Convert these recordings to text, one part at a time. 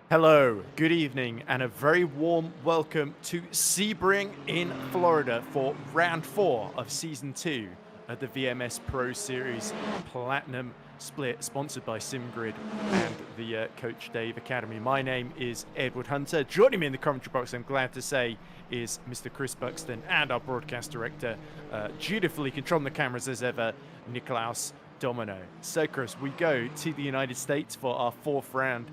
Hello, good evening, and a very warm welcome to Sebring in Florida for round 4 of season 2 of the VMS PRO Series Platinum Split, sponsored by SimGrid and the Coach Dave Academy. My name is Edward Hunter. Joining me in the commentary box, I'm glad to say, is Mr. Chris Buxton and our broadcast director, dutifully controlling the cameras as ever, Nicolaus Domino. So, Chris, we go to the United States for our 4th round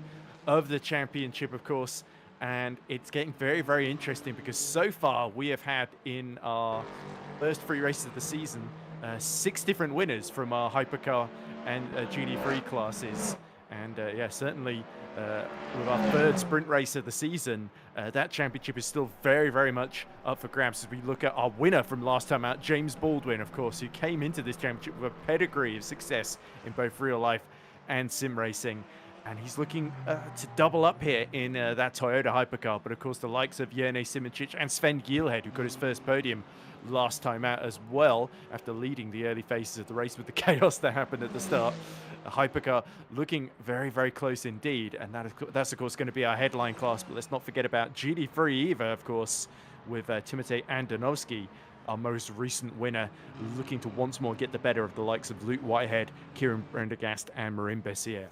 of the championship, of course, and it's getting very, very interesting because so far we have had in our first 3 races of the season 6 different winners from our Hypercar and GD3 classes, and yeah, certainly with our 3rd sprint race of the season, that championship is still very, very much up for grabs as we look at our winner from last time out, James Baldwin, of course, who came into this championship with a pedigree of success in both real life and sim racing. And he's looking to double up here in that Toyota Hypercar. But of course, the likes of Jene Simoncic and Sven Gielhed, who got his first podium last time out as well, after leading the early phases of the race with the chaos that happened at the start. A Hypercar looking very, very close indeed. And that's of course, going to be our headline class. But let's not forget about GD3 either, of course, with Timotej Andonovski, our most recent winner, looking to once more get the better of the likes of Luke Whitehead, Kieran Prendergast, and Marin Bessier.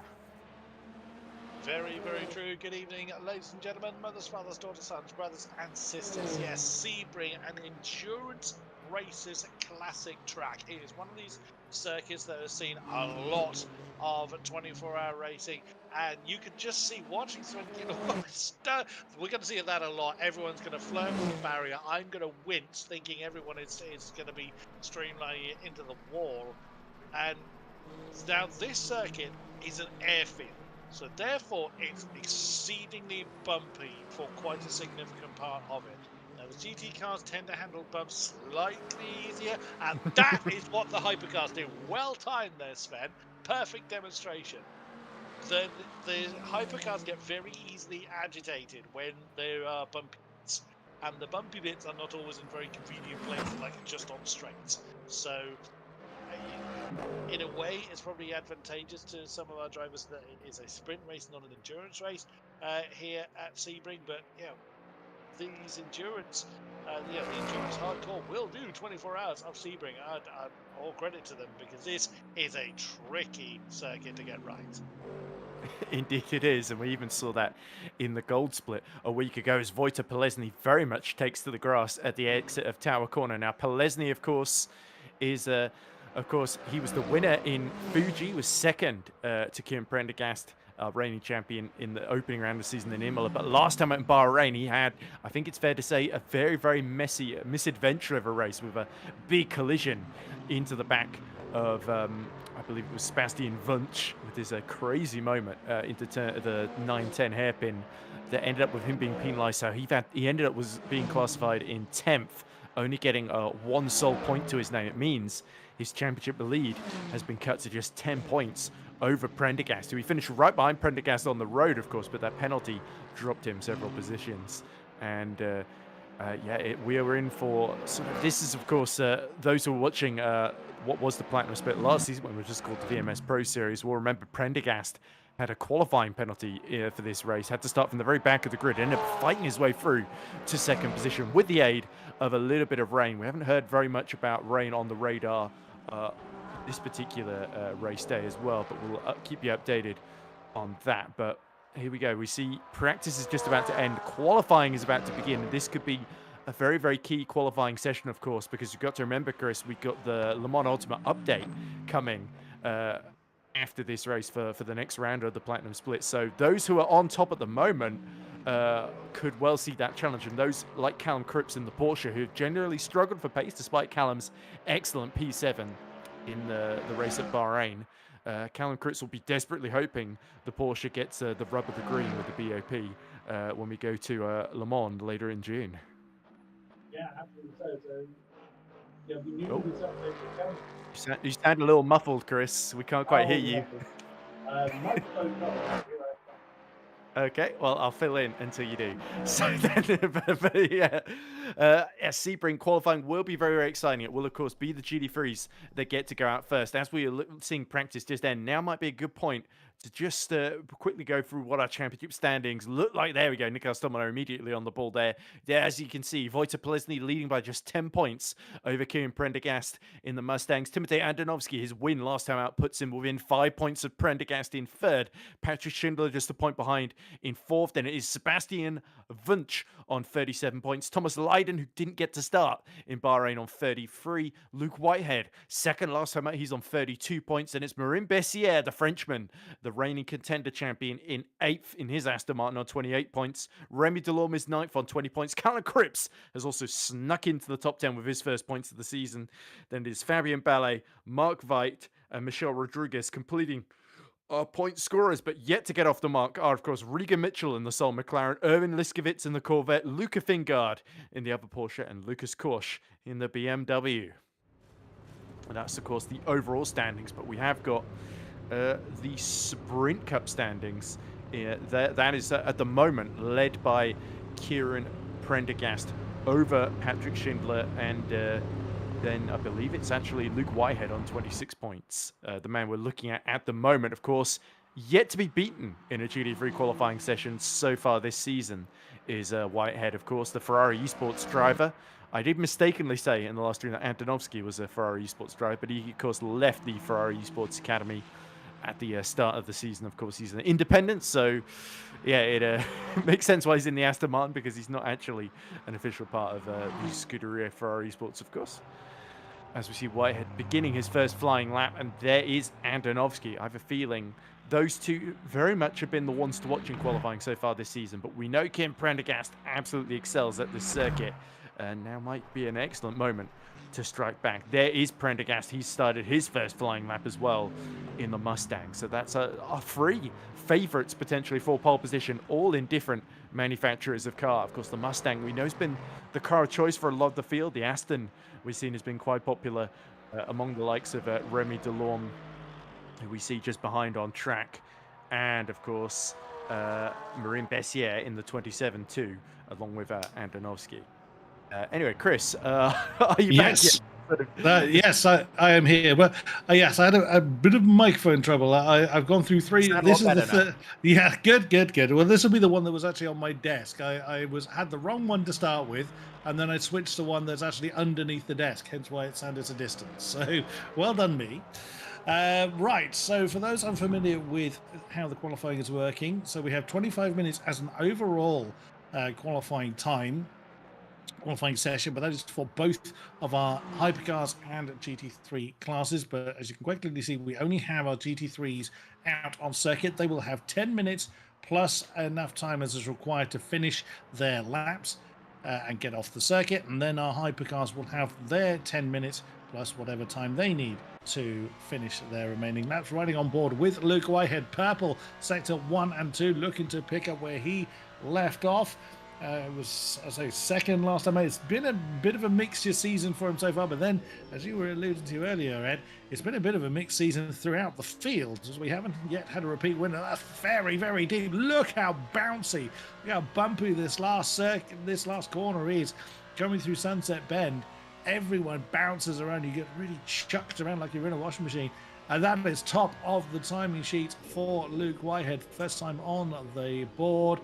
Very, very true. Good evening, ladies and gentlemen, mothers, fathers, daughters, sons, brothers, and sisters. Yes, Sebring, an endurance races classic track. It is one of these circuits that has seen a lot of 24-hour racing, and you can just see watching through. We're going to see that a lot. Everyone's going to flirt with the barrier. I'm going to wince, thinking everyone is going to be streamlining it into the wall. And now this circuit is an airfield. So therefore, it's exceedingly bumpy for quite a significant part of it. Now, the GT cars tend to handle bumps slightly easier, and that is what the Hypercars do. Well timed there, Sven. Perfect demonstration. The Hypercars get very easily agitated when there are bumpy bits, and the bumpy bits are not always in very convenient places, like just on straights. So in a way, it's probably advantageous to some of our drivers that it is a sprint race, not an endurance race here at Sebring. But these endurance, the endurance hardcore will do 24 hours of Sebring. All credit to them, because this is a tricky circuit to get right. Indeed it is, and we even saw that in the gold split a week ago as Wojtek Polesny very much takes to the grass at the exit of Tower Corner. Now, Polesny, of course, is he was the winner in Fuji, was second to Kieran Prendergast, reigning champion in the opening round of the season in Imola. But last time in Bahrain, he had, I think it's fair to say, a very, very messy misadventure of a race with a big collision into the back of, I believe it was Sebastian Wunsch, with his crazy moment into the 9-10 hairpin that ended up with him being penalised. So he ended up being classified in 10th, only getting 1 sole point to his name. It means his championship lead has been cut to just 10 points over Prendergast, who he finished right behind Prendergast on the road, of course, but that penalty dropped him several positions. And we are in for this is, of course, those who are watching what was the Platinum Split last season, when it was just called the VMS Pro Series, will remember Prendergast had a qualifying penalty for this race, had to start from the very back of the grid, ended up fighting his way through to 2nd position with the aid of a little bit of rain. We haven't heard very much about rain on the radar this particular race day as well, but we'll keep you updated on that. But here we go. We see practice is just about to end. Qualifying is about to begin. And this could be a very, very key qualifying session, of course, because you've got to remember, Chris, we've got the Le Mans Ultimate update coming after this race for the next round of the Platinum Split. So those who are on top at the moment could well see that challenge. And those like Callum Cripps in the Porsche, who've generally struggled for pace despite Callum's excellent P7 in the race at Bahrain. Callum Cripps will be desperately hoping the Porsche gets the rub of the green with the BOP when we go to Le Mans later in June. Yeah, absolutely. So yeah, we knew this update was coming. You sound a little muffled, Chris. We can't quite hear you. Microphone's not right. Okay, well, I'll fill in until you do. So then, but yeah, Sebring qualifying will be very, very exciting. It will, of course, be the GT3s that get to go out first. As we are seeing practice just then, now might be a good point to just quickly go through what our championship standings look like. There we go. Nicolas Domino immediately on the ball there. As you can see, Wojciech Polesny leading by just 10 points over Kieran Prendergast in the Mustangs. Timotej Andonovski, his win last time out puts him within 5 points of Prendergast in third. Patrick Schindler just a point behind in fourth. Then it is Sebastian Wunsch on 37 points. Thomas Leiden, who didn't get to start in Bahrain, on 33. Luke Whitehead, second last time out, he's on 32 points. And it's Marin Bessiere, the Frenchman, the reigning contender champion, in 8th in his Aston Martin on 28 points. Remy Delorme is 9th on 20 points. Callum Cripps has also snuck into the top 10 with his first points of the season. Then it is Fabien Ballet, Mark Veit, and Michel Rodriguez completing our point scorers, but yet to get off the mark are, of course, Regan Mitchell in the Sol McLaren, Erwin Liskowitz in the Corvette, Luca Fingard in the other Porsche, and Lucas Korsch in the BMW. And that's, of course, the overall standings, but we have got the Sprint Cup standings. That is, at the moment, led by Kieran Prendergast over Patrick Schindler, and then I believe it's actually Luke Whitehead on 26 points. The man we're looking at the moment, of course, yet to be beaten in a GT3 qualifying session so far this season is Whitehead, of course, the Ferrari Esports driver. I did mistakenly say in the last stream that Antonovsky was a Ferrari Esports driver, but he, of course, left the Ferrari Esports Academy at the start of the season. Of course, he's an independent, so yeah, it makes sense why he's in the Aston Martin, because he's not actually an official part of the Scuderia Ferrari Esports, of course. As we see Whitehead beginning his first flying lap, and there is Andonovski. I have a feeling those two very much have been the ones to watch in qualifying so far this season, but we know Kim Prendergast absolutely excels at this circuit, and now might be an excellent moment to strike back. There is Prendergast. He started his first flying lap as well in the Mustang, so that's a three favourites potentially for pole position, all in different manufacturers of car. Of course, the Mustang we know has been the car of choice for a lot of the field. The Aston we've seen has been quite popular among the likes of Remy Delorme, who we see just behind on track, and of course Marin Bessiere in the 27 too, along with Andonovski. Anyway, Chris, are you back yet? Yes, I am here. Well, yes, I had a bit of microphone trouble. I've gone through three. This is the third. Yeah, good. Well, this will be the one that was actually on my desk. I had the wrong one to start with, and then I switched to one that's actually underneath the desk, hence why it sounded a distance. So, well done, me. Right, so for those unfamiliar with how the qualifying is working, so we have 25 minutes as an overall qualifying session, but that is for both of our Hypercars and GT3 classes. But as you can quite clearly see, we only have our GT3s out on circuit. They will have 10 minutes plus enough time as is required to finish their laps and get off the circuit. And then our Hypercars will have their 10 minutes plus whatever time they need to finish their remaining laps. Riding on board with Luke Whitehead, purple sector 1 and 2, looking to pick up where he left off. It was, I say, second last time. It's been a bit of a mixture season for him so far, but then, as you were alluding to earlier, Ed, it's been a bit of a mixed season throughout the field, as we haven't yet had a repeat winner. That's very, very deep. Look how bouncy, look how bumpy this last corner is. Coming through Sunset Bend, everyone bounces around. You get really chucked around like you're in a washing machine. And that is top of the timing sheet for Luke Whitehead. First time on the board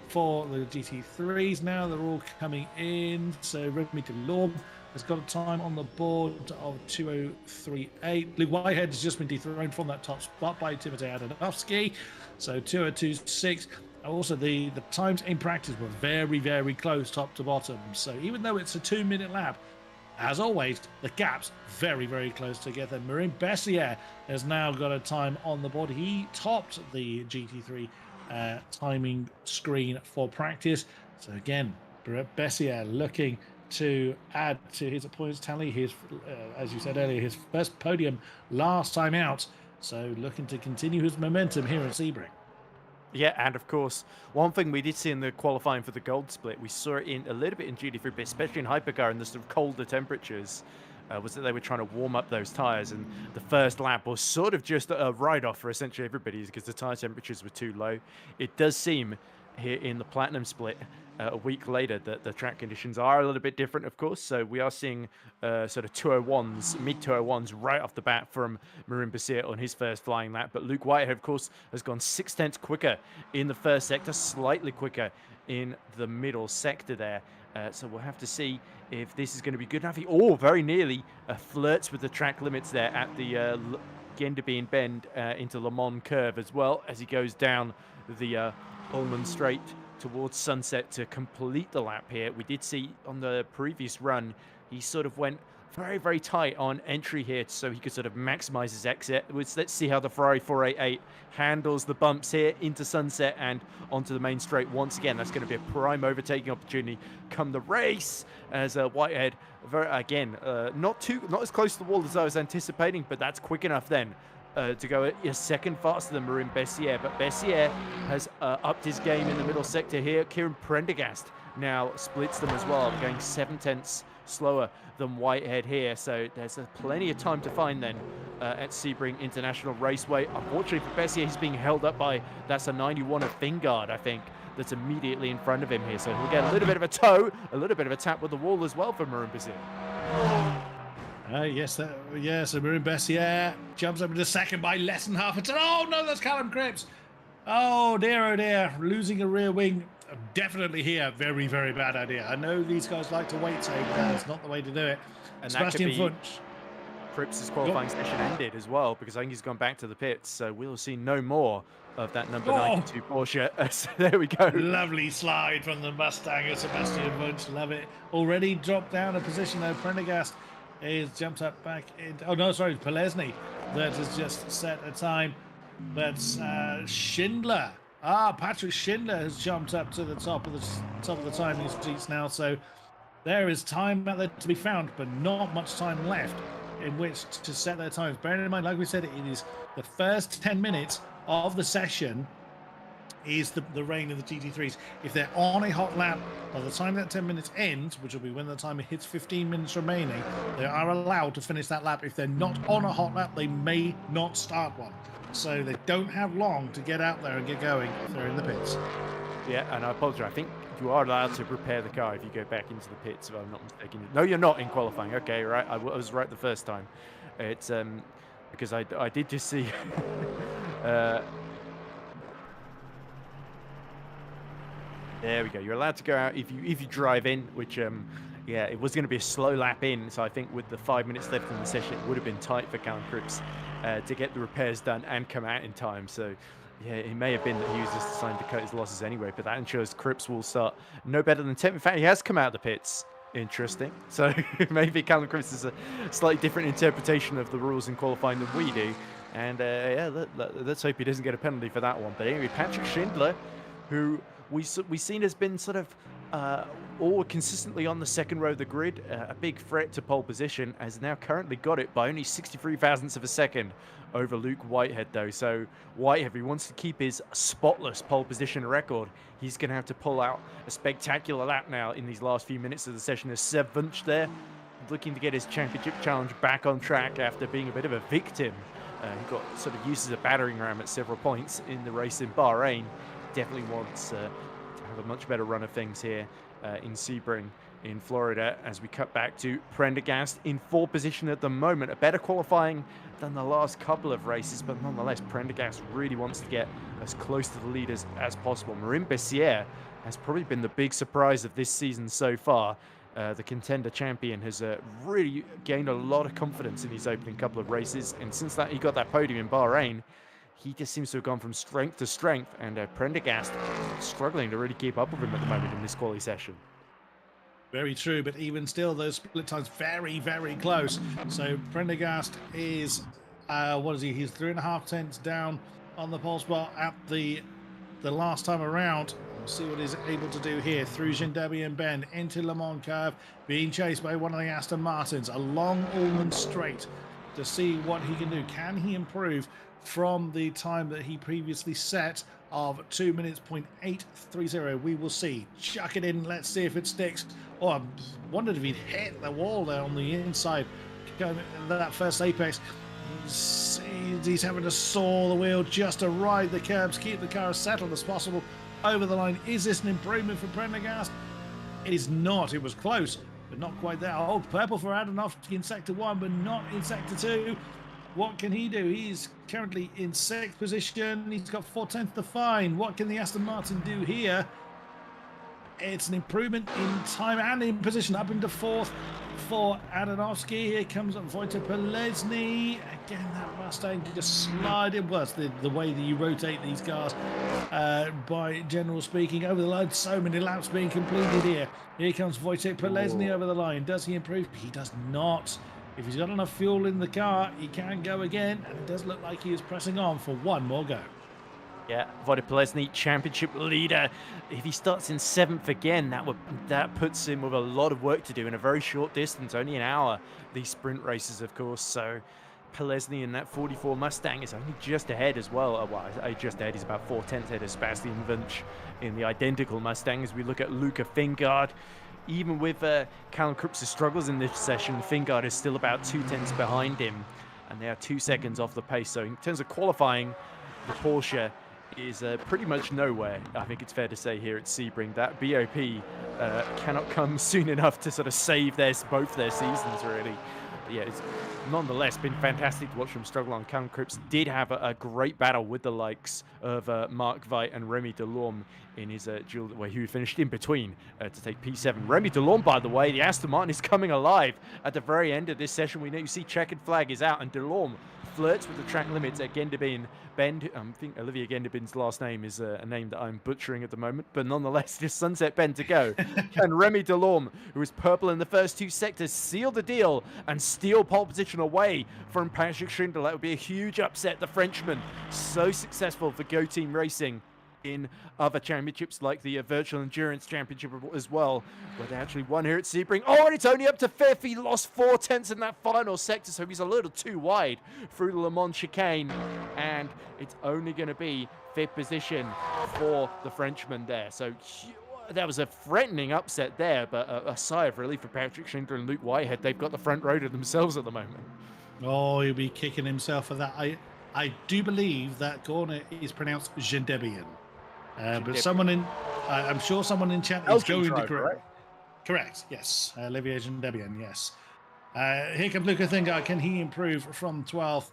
for the GT3s now. They're all coming in. So Remy Delorme has got a time on the board of 2:03.8. Luke Whitehead has just been dethroned from that top spot by Timotej Andonovski. So 2:02.6. Also, the times in practice were very, very close top to bottom. So even though it's a 2-minute lap, as always, the gap's very, very close together. Marin Bessiere has now got a time on the board. He topped the GT3 timing screen for practice. So again, Bessiere looking to add to his points tally. His, as you said earlier, his first podium last time out. So looking to continue his momentum here at Sebring. Yeah, and of course, one thing we did see in the qualifying for the gold split, we saw it in a little bit in GT3, but especially in Hypercar in the sort of colder temperatures, was that they were trying to warm up those tyres, and the first lap was sort of just a write-off for essentially everybody because the tyre temperatures were too low. It does seem here in the Platinum split a week later, that the track conditions are a little bit different, of course. So we are seeing sort of 201s, mid 201s right off the bat from Marin Basir on his first flying lap. But Luke Whitehead, of course, has gone 6/10 quicker in the first sector, slightly quicker in the middle sector there. So we'll have to see if this is going to be good enough. He, very nearly flirts with the track limits there at the Genderbeen bend into Le Mans curve as well, as he goes down the Ullman Straight towards Sunset to complete the lap here. We did see on the previous run, he sort of went very, very tight on entry here so he could sort of maximize his exit. Let's see how the Ferrari 488 handles the bumps here into Sunset and onto the main straight once again. That's going to be a prime overtaking opportunity come the race, as Whitehead, not as close to the wall as I was anticipating, but that's quick enough then to go a second faster than Marin Bessier. But Bessier has upped his game in the middle sector here. Kieran Prendergast now splits them as well, going 7/10 slower than Whitehead here. So there's plenty of time to find then at Sebring International Raceway. Unfortunately for Bessier, he's being held up by, that's a 91 of Fingard, I think, that's immediately in front of him here. So he'll get a little bit of a toe, a little bit of a tap with the wall as well for Marin Bessier. Yes, so Marin Bessier jumps up into second by less than half a turn. Oh no, that's Callum Cripps. Oh dear, losing a rear wing. Definitely here, very, very bad idea. I know these guys like to wait, so that's not the way to do it. And Sebastian Funch. Cripps' qualifying session ended as well, because I think he's gone back to the pits, so we'll see no more of that number 92 Porsche. So there we go. Lovely slide from the Mustanger, Sebastian Funch. Love it. Already dropped down a position though. Prendergast is jumped up back in. Oh no, sorry, Polesny that has just set a time. That's Schindler. Patrick Schindler has jumped up to the top of the timing sheets now. So there is time out there to be found, but not much time left in which to set their times. Bearing in mind, like we said, it is the first 10 minutes of the session is the reign of the GT3s. If they're on a hot lap, by the time that 10 minutes ends, which will be when the timer hits 15 minutes remaining, they are allowed to finish that lap. If they're not on a hot lap, they may not start one. So they don't have long to get out there and get going if they're in the pits. Yeah, and I apologize. I think you are allowed to repair the car if you go back into the pits, if I'm not mistaken. No, you're not in qualifying. Okay, right. I was right the first time. It's because I did just see there we go. You're allowed to go out if you drive in, which yeah, it was going to be a slow lap in, so I think with the 5 minutes left in the session, it would have been tight for Callum Cripps to get the repairs done and come out in time. So yeah, it may have been that he was just assigned to cut his losses anyway, but that ensures Cripps will start no better than 10th. In fact, he has come out of the pits. Interesting. So maybe Callum Cripps is a slightly different interpretation of the rules in qualifying than we do. And yeah, let's hope he doesn't get a penalty for that one. But anyway, Patrick Schindler, who we've seen has been sort of all consistently on the second row of the grid, a big threat to pole position, has now currently got it by only 63 thousandths of a second over Luke Whitehead though. So Whitehead, if he wants to keep his spotless pole position record, he's going to have to pull out a spectacular lap now in these last few minutes of the session. As Seb Wunsch there, looking to get his championship challenge back on track after being a bit of a victim. He got sort of used as a battering ram at several points in the race in Bahrain. Definitely wants to have a much better run of things here in Sebring in Florida, as we cut back to Prendergast in 4th position at the moment. A better qualifying than the last couple of races, but nonetheless, Prendergast really wants to get as close to the leaders as possible. Marin Bessier has probably been the big surprise of this season so far. The contender champion has really gained a lot of confidence in his opening couple of races, and since that he got that podium in Bahrain, he just seems to have gone from strength to strength, and Prendergast struggling to really keep up with him at the moment in this quali session. Very true, but even still, those split times very, very close. So Prendergast is, what is he? He's 3.5 tenths down on the pole spot at the last time around. We'll see what he's able to do here through Genderbeen Bend into Le Mans Curve, being chased by one of the Aston Martins along Ullman Straight to see what he can do. Can he improve from the time that he previously set of 2 minutes 0.830? We will see. Chuck it in. Let's see if it sticks. Oh, I wondered if he'd hit the wall there on the inside. Going that first apex. He's having to saw the wheel just to ride the curbs, keep the car as settled as possible. over the line. Is this an improvement for Prendergast? It is not. It was close, but not quite there. Oh, purple for Adanovsky in Sector 1, but not in Sector 2. What can he do? He's currently in 6th position. He's got 4/10 to find. What can the Aston Martin do here? It's an improvement in time and in position up into 4th for Adanovsky. Here comes Wojtek Polesny. Again, that Mustang just sliding. Well, it's the way that you rotate these cars, by general speaking, over the line. So many laps being completed here. Here comes Wojtek Polesny over the line. Does he improve? He does not. If he's got enough fuel in the car, he can go again. And it does look like he is pressing on for one more go. Yeah, Wojtek Polesny, championship leader. If he starts in 7th again, that puts him with a lot of work to do in a very short distance, only an hour. These sprint races, of course. So Polesny in that 44 Mustang is only just ahead as well. Well, just ahead. He's about 4/10 ahead of Sebastian Wunsch in the identical Mustang. As we look at Luca Fingard, even with Callum Cripps' struggles in this session, Fingard is still about 2/10 behind him, and they are 2 seconds off the pace. So in terms of qualifying, the Porsche is pretty much nowhere. I think it's fair to say here at Sebring that BOP cannot come soon enough to sort of save both their seasons, really. But yeah, it's nonetheless been fantastic to watch them struggle on. Callum Cripps did have a great battle with the likes of Mark Veit and Remy Delorme in his duel, where he finished in between to take P7. Remy Delorme, by the way, the Aston Martin is coming alive at the very end of this session. We know you see checkered flag is out, and Delorme flirts with the track limits at Gendebien Bend. I think Olivier Gendebin's last name is a name that I'm butchering at the moment, but nonetheless, just Sunset Bend to go. Can Remy Delorme, who was purple in the first 2 sectors, seal the deal and steal pole position away from Patrick Schindler? That would be a huge upset. The Frenchman, so successful for Go Team Racing in other championships like the Virtual Endurance Championship as well, where they actually won here at Sebring. Oh, and it's only up to 5th. He lost 4/10 in that final sector, so he's a little too wide through the Le Mans chicane, and it's only going to be 5th position for the Frenchman there. So that was a threatening upset there, but a sigh of relief for Patrick Schindler and Luke Whitehead. They've got the front row to themselves at the moment. Oh, he'll be kicking himself for that. I do believe that corner is pronounced Gendebien. But someone in, I'm sure someone in chat is going to correct. Correct, yes. Olivier Gendebien, yes. Here comes Luca Thingard. Can he improve from 12th?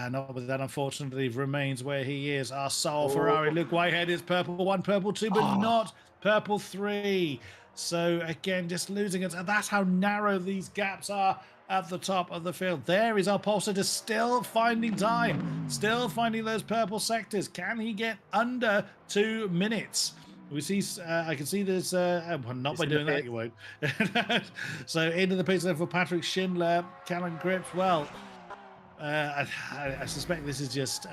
Not with that, unfortunately, remains where he is. Our sole Ferrari. Luke Whitehead is purple 1, purple 2, but not purple 3. So again, just losing it. And that's how narrow these gaps are at the top of the field. There is our pulsator still finding time, still finding those purple sectors. Can he get under 2 minutes? We see, I can see this, well, not by doing that, you won't. So into the pits for Patrick Schindler, Callum Cripps. Well, I suspect this is just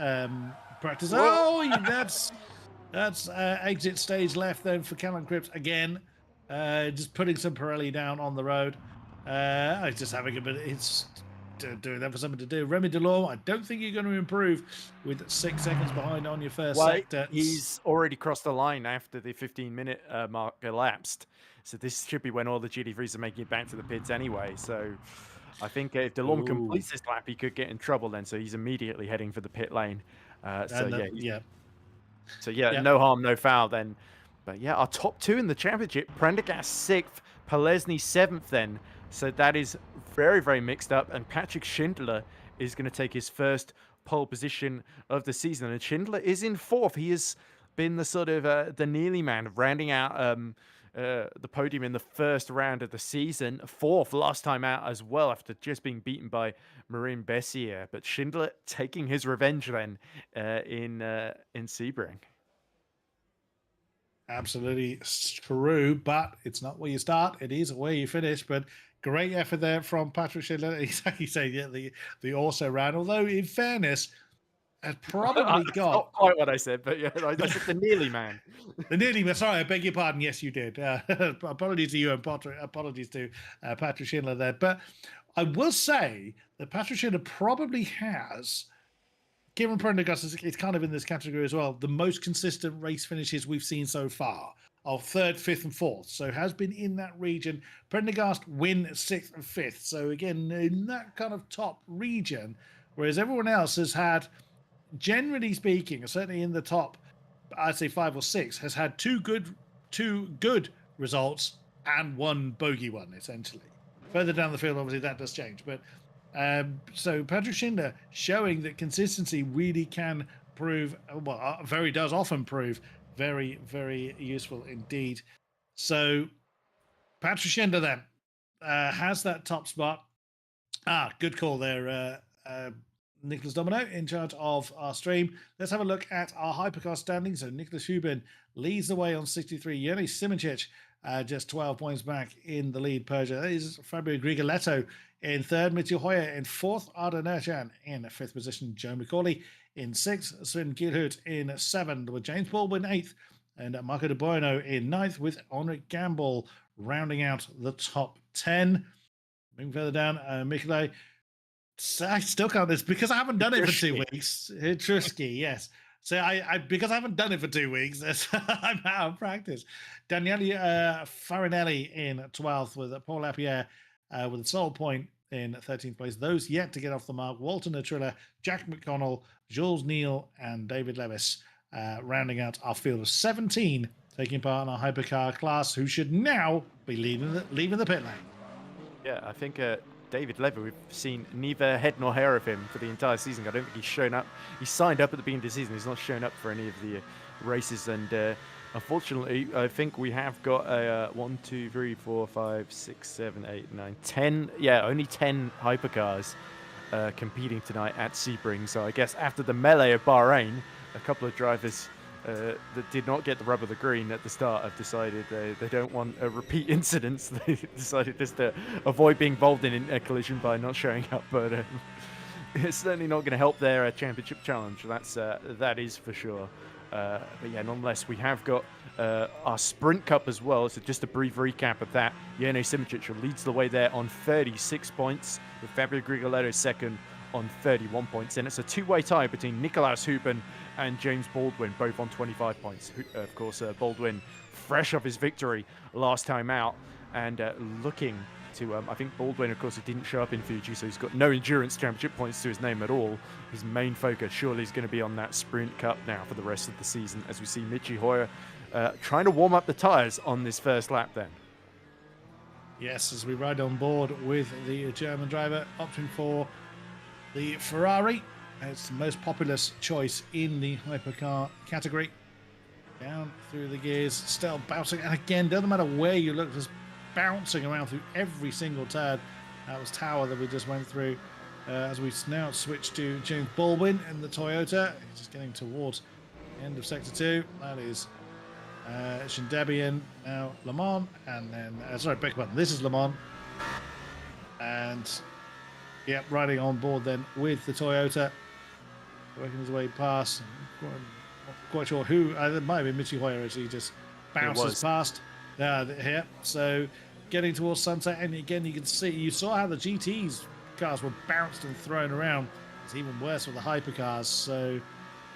practice. Oh, that's exit stage left then for Callum Cripps again. Just putting some Pirelli down on the road. It's just having a bit. It's doing that for something to do. Remy Delorme, I don't think you're going to improve with 6 seconds behind on your first sector. He's already crossed the line after the 15-minute mark elapsed. So this should be when all the GT3s are making it back to the pits anyway. So I think if Delorme completes this lap, he could get in trouble then. So he's immediately heading for the pit lane. So no harm, no foul then. But yeah, our top 2 in the championship, Prendergast 6th, Polesny 7th then. So that is very, very mixed up. And Patrick Schindler is going to take his first pole position of the season. And Schindler is in 4th. He has been the sort of the nearly man, rounding out the podium in the first round of the season. 4th last time out as well, after just being beaten by Marin Bessier. But Schindler taking his revenge then in Sebring. Absolutely true, but it's not where you start, it is where you finish. But great effort there from Patrick Schindler. Exactly, say the also round. Although in fairness, has probably got not quite what I said, but yeah, I said the nearly man. The nearly man. Sorry, I beg your pardon. Yes, you did. Apologies to you, and apologies to Patrick Schindler there. But I will say that Patrick Schindler probably has, given Prendergast is kind of in this category as well, the most consistent race finishes we've seen so far of 3rd, 5th, and 4th. So has been in that region. Prendergast win 6th and 5th. So again, in that kind of top region, whereas everyone else has had, generally speaking, certainly in the top I'd say 5 or 6, has had two good results and one bogey one, essentially. Further down the field, obviously, that does change. But so Patrick Schindler showing that consistency really can prove, well, very does often prove very, very useful indeed. So Patrick Schindler then has that top spot. Good call there, Nicholas Domino, in charge of our stream. Let's have a look at our Hypercar standings. So Nicholas Hubin leads the way on 63. Yoni Simincic just 12 points back in the lead. Persia. That is Fabio Grigoletto in third. Mitchell Hoyer in fourth. Arda Nerchan in fifth position. Joe McCauley in sixth. Sven Gilhut in seventh, with James Baldwin eighth. And Marco De Bueno in ninth, with Henrik Gamble rounding out the top 10. Moving further down, Michele. I still can't. It's because I haven't done it for 2 weeks. Trusky, yes. So I because I haven't done it for 2 weeks, I'm out of practice. Daniele Farinelli in 12th, with Paul Lapierre with a sole point in 13th place. Those yet to get off the mark: Walter Natrilla, Jack McConnell, Jules Neal, and David Levis, rounding out our field of 17 taking part in our Hypercar class, who should now be leaving the pit lane. Yeah, I think David Levy, we've seen neither head nor hair of him for the entire season. I don't think he's shown up. He signed up at the beginning of the season. He's not shown up for any of the races. And unfortunately, I think we have got 1, 2, 3, 4, 5, 6, 7, 8, 9, 10. Yeah, only 10 hypercars competing tonight at Sebring. So I guess after the melee of Bahrain, a couple of drivers that did not get the rub of the green at the start have decided they don't want a repeat incidents. They decided just to avoid being involved in a collision by not showing up, but it's certainly not going to help their championship challenge. That is for sure. But yeah, nonetheless, we have got our Sprint Cup as well. So just a brief recap of that. Yene Simincic leads the way there on 36 points, with Fabio Grigoletto second on 31 points. And it's a two-way tie between Nicolaus Hubin and James Baldwin, both on 25 points. Of course, Baldwin fresh off his victory last time out and looking to, I think Baldwin, of course, he didn't show up in Fuji, so he's got no endurance championship points to his name at all. His main focus surely is going to be on that Sprint Cup now for the rest of the season, as we see Michi Hoyer trying to warm up the tyres on this first lap then. Yes, as we ride on board with the German driver, opting for the Ferrari. It's the most populous choice in the hypercar category. Down through the gears, still bouncing. And again, doesn't matter where you look, just bouncing around through every single turn. That was tower that we just went through. As we now switch to James Baldwin in the Toyota. Just getting towards the end of Sector 2. That is Shindebian, now Le Mans. And then, sorry, beg your pardon. This is Le Mans. And, yeah, riding on board then with the Toyota. Working his way past. I'm not quite sure who. It might have been Michi Hoyer as he just bounces past here. So getting towards sunset. And again, you can see, you saw how the GT's cars were bounced and thrown around. It's even worse with the hypercars. So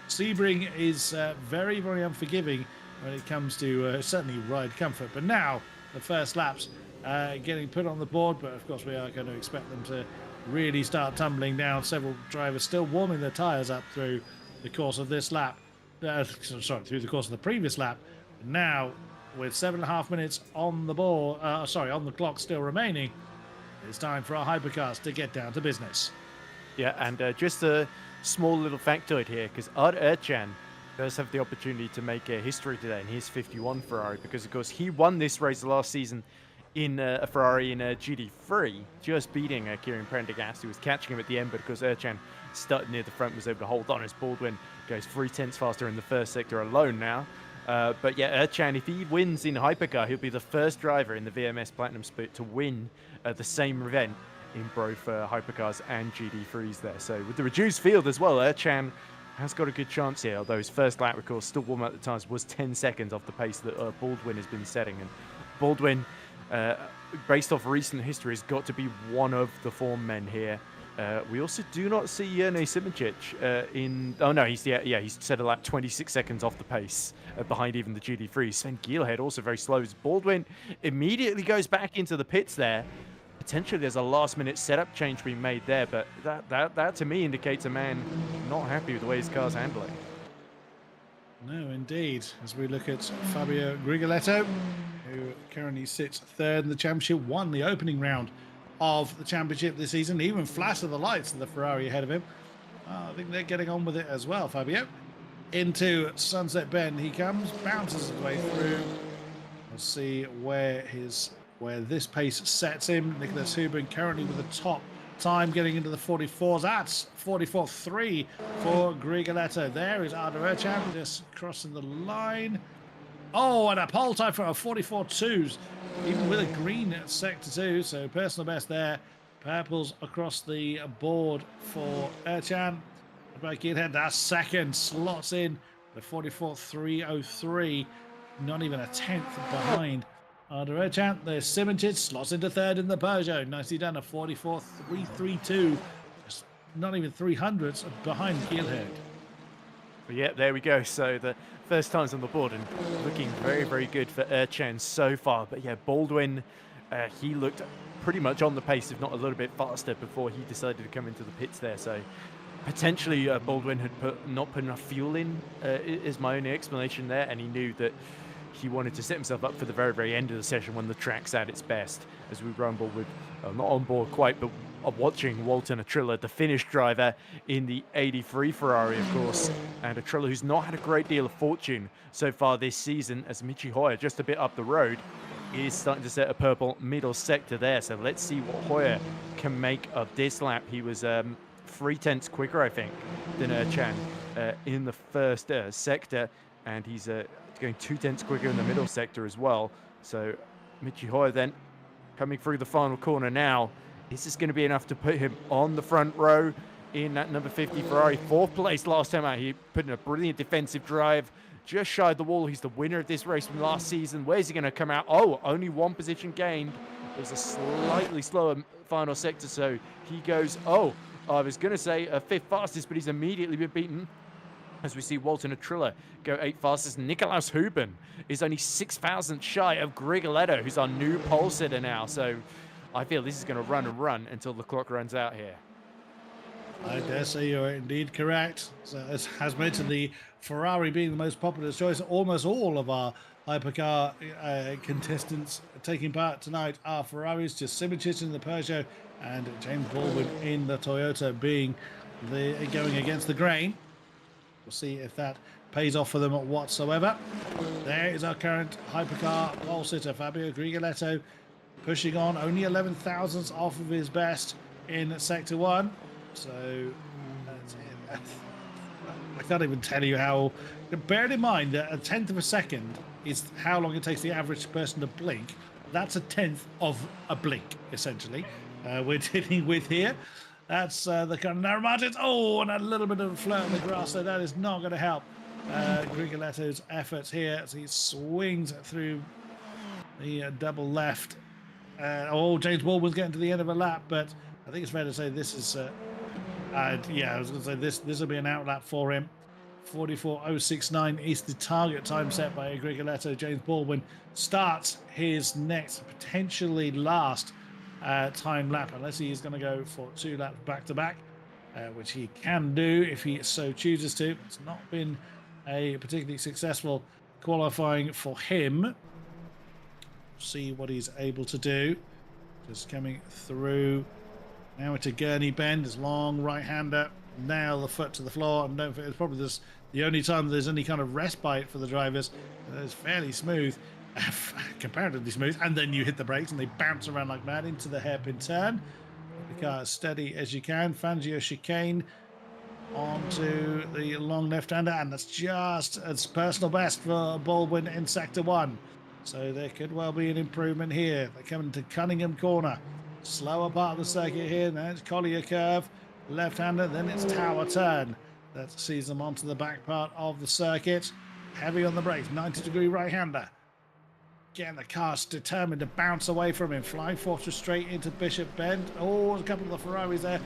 Sebring is very, very unforgiving when it comes to certainly ride comfort. But now the first laps getting put on the board. But of course, we are going to expect them to really start tumbling down. Several drivers still warming their tyres up through the course of this lap. Through the course of the previous lap. Now, with 7.5 minutes on the board, on the clock still remaining, it's time for our hypercars to get down to business. Yeah, and just a small little factoid here, because Ard Ercan does have the opportunity to make history today, and he's 51 Ferrari, because of course he won this race last season in a Ferrari in GT3, just beating Kieran Prendergast, who was catching him at the end, but of course Ercan started near the front, was able to hold on as Baldwin goes 3/10 faster in the first sector alone now. But yeah, Ercan, if he wins in Hypercar, he'll be the first driver in the VMS Platinum Split to win the same event in both Hypercars and GT3s there. So with the reduced field as well, Ercan has got a good chance here, although his first lap, of course, still warm up at the times, was 10 seconds off the pace that Baldwin has been setting. And Baldwin, based off recent history, has got to be one of the form men here. We also do not see Yene Simincic in... Oh, no, he's set a lap 26 seconds off the pace behind even the GT3. Sven Gielhed also very slow. As Baldwin immediately goes back into the pits there. Potentially there's a last-minute setup change being made there, but that to me indicates a man not happy with the way his car's handling. No, indeed. As we look at Fabio Grigoletto, who currently sits third in the championship, won the opening round of the championship this season, even flashed the lights of the Ferrari ahead of him. I think they're getting on with it as well, Fabio. Into Sunset Bend he comes, bounces his way through. We'll see where this pace sets him. Nicholas Sebring currently with the top time, getting into the 44s. That's 44.3 for Grigoletto. There is Arda Erchan just crossing the line. Oh, and a pole time for a 44.2s, even with a green at sector 2. So personal best there. Purples across the board for Erchan. Back in, that's second, slots in the 44.303, not even a tenth behind Arda Erchan. There's SimGrid, slots into third in the Peugeot. Nicely done, a 44.332. Just not even 300ths behind Geelhead. Yeah, there we go. So the first times on the board and looking very, very good for Erchan so far. But yeah, Baldwin, he looked pretty much on the pace, if not a little bit faster, before he decided to come into the pits there. So potentially Baldwin had not put enough fuel in, is my only explanation there, and he knew that he wanted to set himself up for the very, very end of the session when the track's at its best. As we rumble with, not on board quite, but watching Walter Atrilla, the Finnish driver in the 83 Ferrari, of course, and Atrilla, who's not had a great deal of fortune so far this season, as Michi Hoyer, just a bit up the road, is starting to set a purple middle sector there. So let's see what Hoyer can make of this lap. He was 3/10 quicker, I think, than Erchan in the first sector, and he's going 2/10 quicker in the middle sector as well. So Michi Hoyer then coming through the final corner now. This is going to be enough to put him on the front row in that number 50 Ferrari. 4th place last time out. He put in a brilliant defensive drive, just shy of the wall. He's the winner of this race from last season. Where's he going to come out? Oh, only 1 position gained. There's a slightly slower final sector, so he goes, I was going to say 5th fastest, but he's immediately been beaten. As we see Walter Atrilla go 8th fastest. Nikolaus Huben is only 6,000 shy of Grigoletto, who's our new pole sitter now. So I feel this is going to run and run until the clock runs out here. I dare say you're indeed correct. So, as has mentioned, the Ferrari being the most popular choice, almost all of our Hypercar contestants taking part tonight are Ferraris, just SimGrid in the Peugeot and James Baldwin in the Toyota being going against the grain. We'll see if that pays off for them whatsoever. There is our current Hypercar pole sitter, Fabio Grigoletto, pushing on, only 11 thousandths off of his best in Sector 1. So I can't even tell you how. Bear in mind that a tenth of a second is how long it takes the average person to blink. That's a tenth of a blink, essentially. We're dealing with here. That's the kind of narrow margins. Oh, and a little bit of a flirt in the grass, so that is not going to help Grigoletto's efforts here as he swings through the double left. James Baldwin's getting to the end of a lap, but I think it's fair to say this is, yeah, I was going to say this will be an outlap for him. 44.069 is the target time set by Grigoletto. James Baldwin starts his next, potentially last time lap, unless he is going to go for 2 laps back-to-back, which he can do if he so chooses to. It's not been a particularly successful qualifying for him. See what he's able to do. Just coming through now into Gurney Bend, his long right-hander, nail the foot to the floor, and don't forget, it's probably the only time there's any kind of respite for the drivers. It's fairly smooth, comparatively smooth, and then you hit the brakes and they bounce around like mad into the hairpin turn. The car as steady as you can. Fangio chicane onto the long left-hander, and that's just as personal best for Baldwin in Sector 1. So there could well be an improvement here. They're coming to Cunningham Corner. Slower part of the circuit here. Now it's Collier Curve, left-hander, then it's Tower Turn. That sees them onto the back part of the circuit. Heavy on the brakes, 90-degree right-hander. Again, the car's determined to bounce away from him. Flying Fortress straight into Bishop Bend. Oh, a couple of the Ferraris there.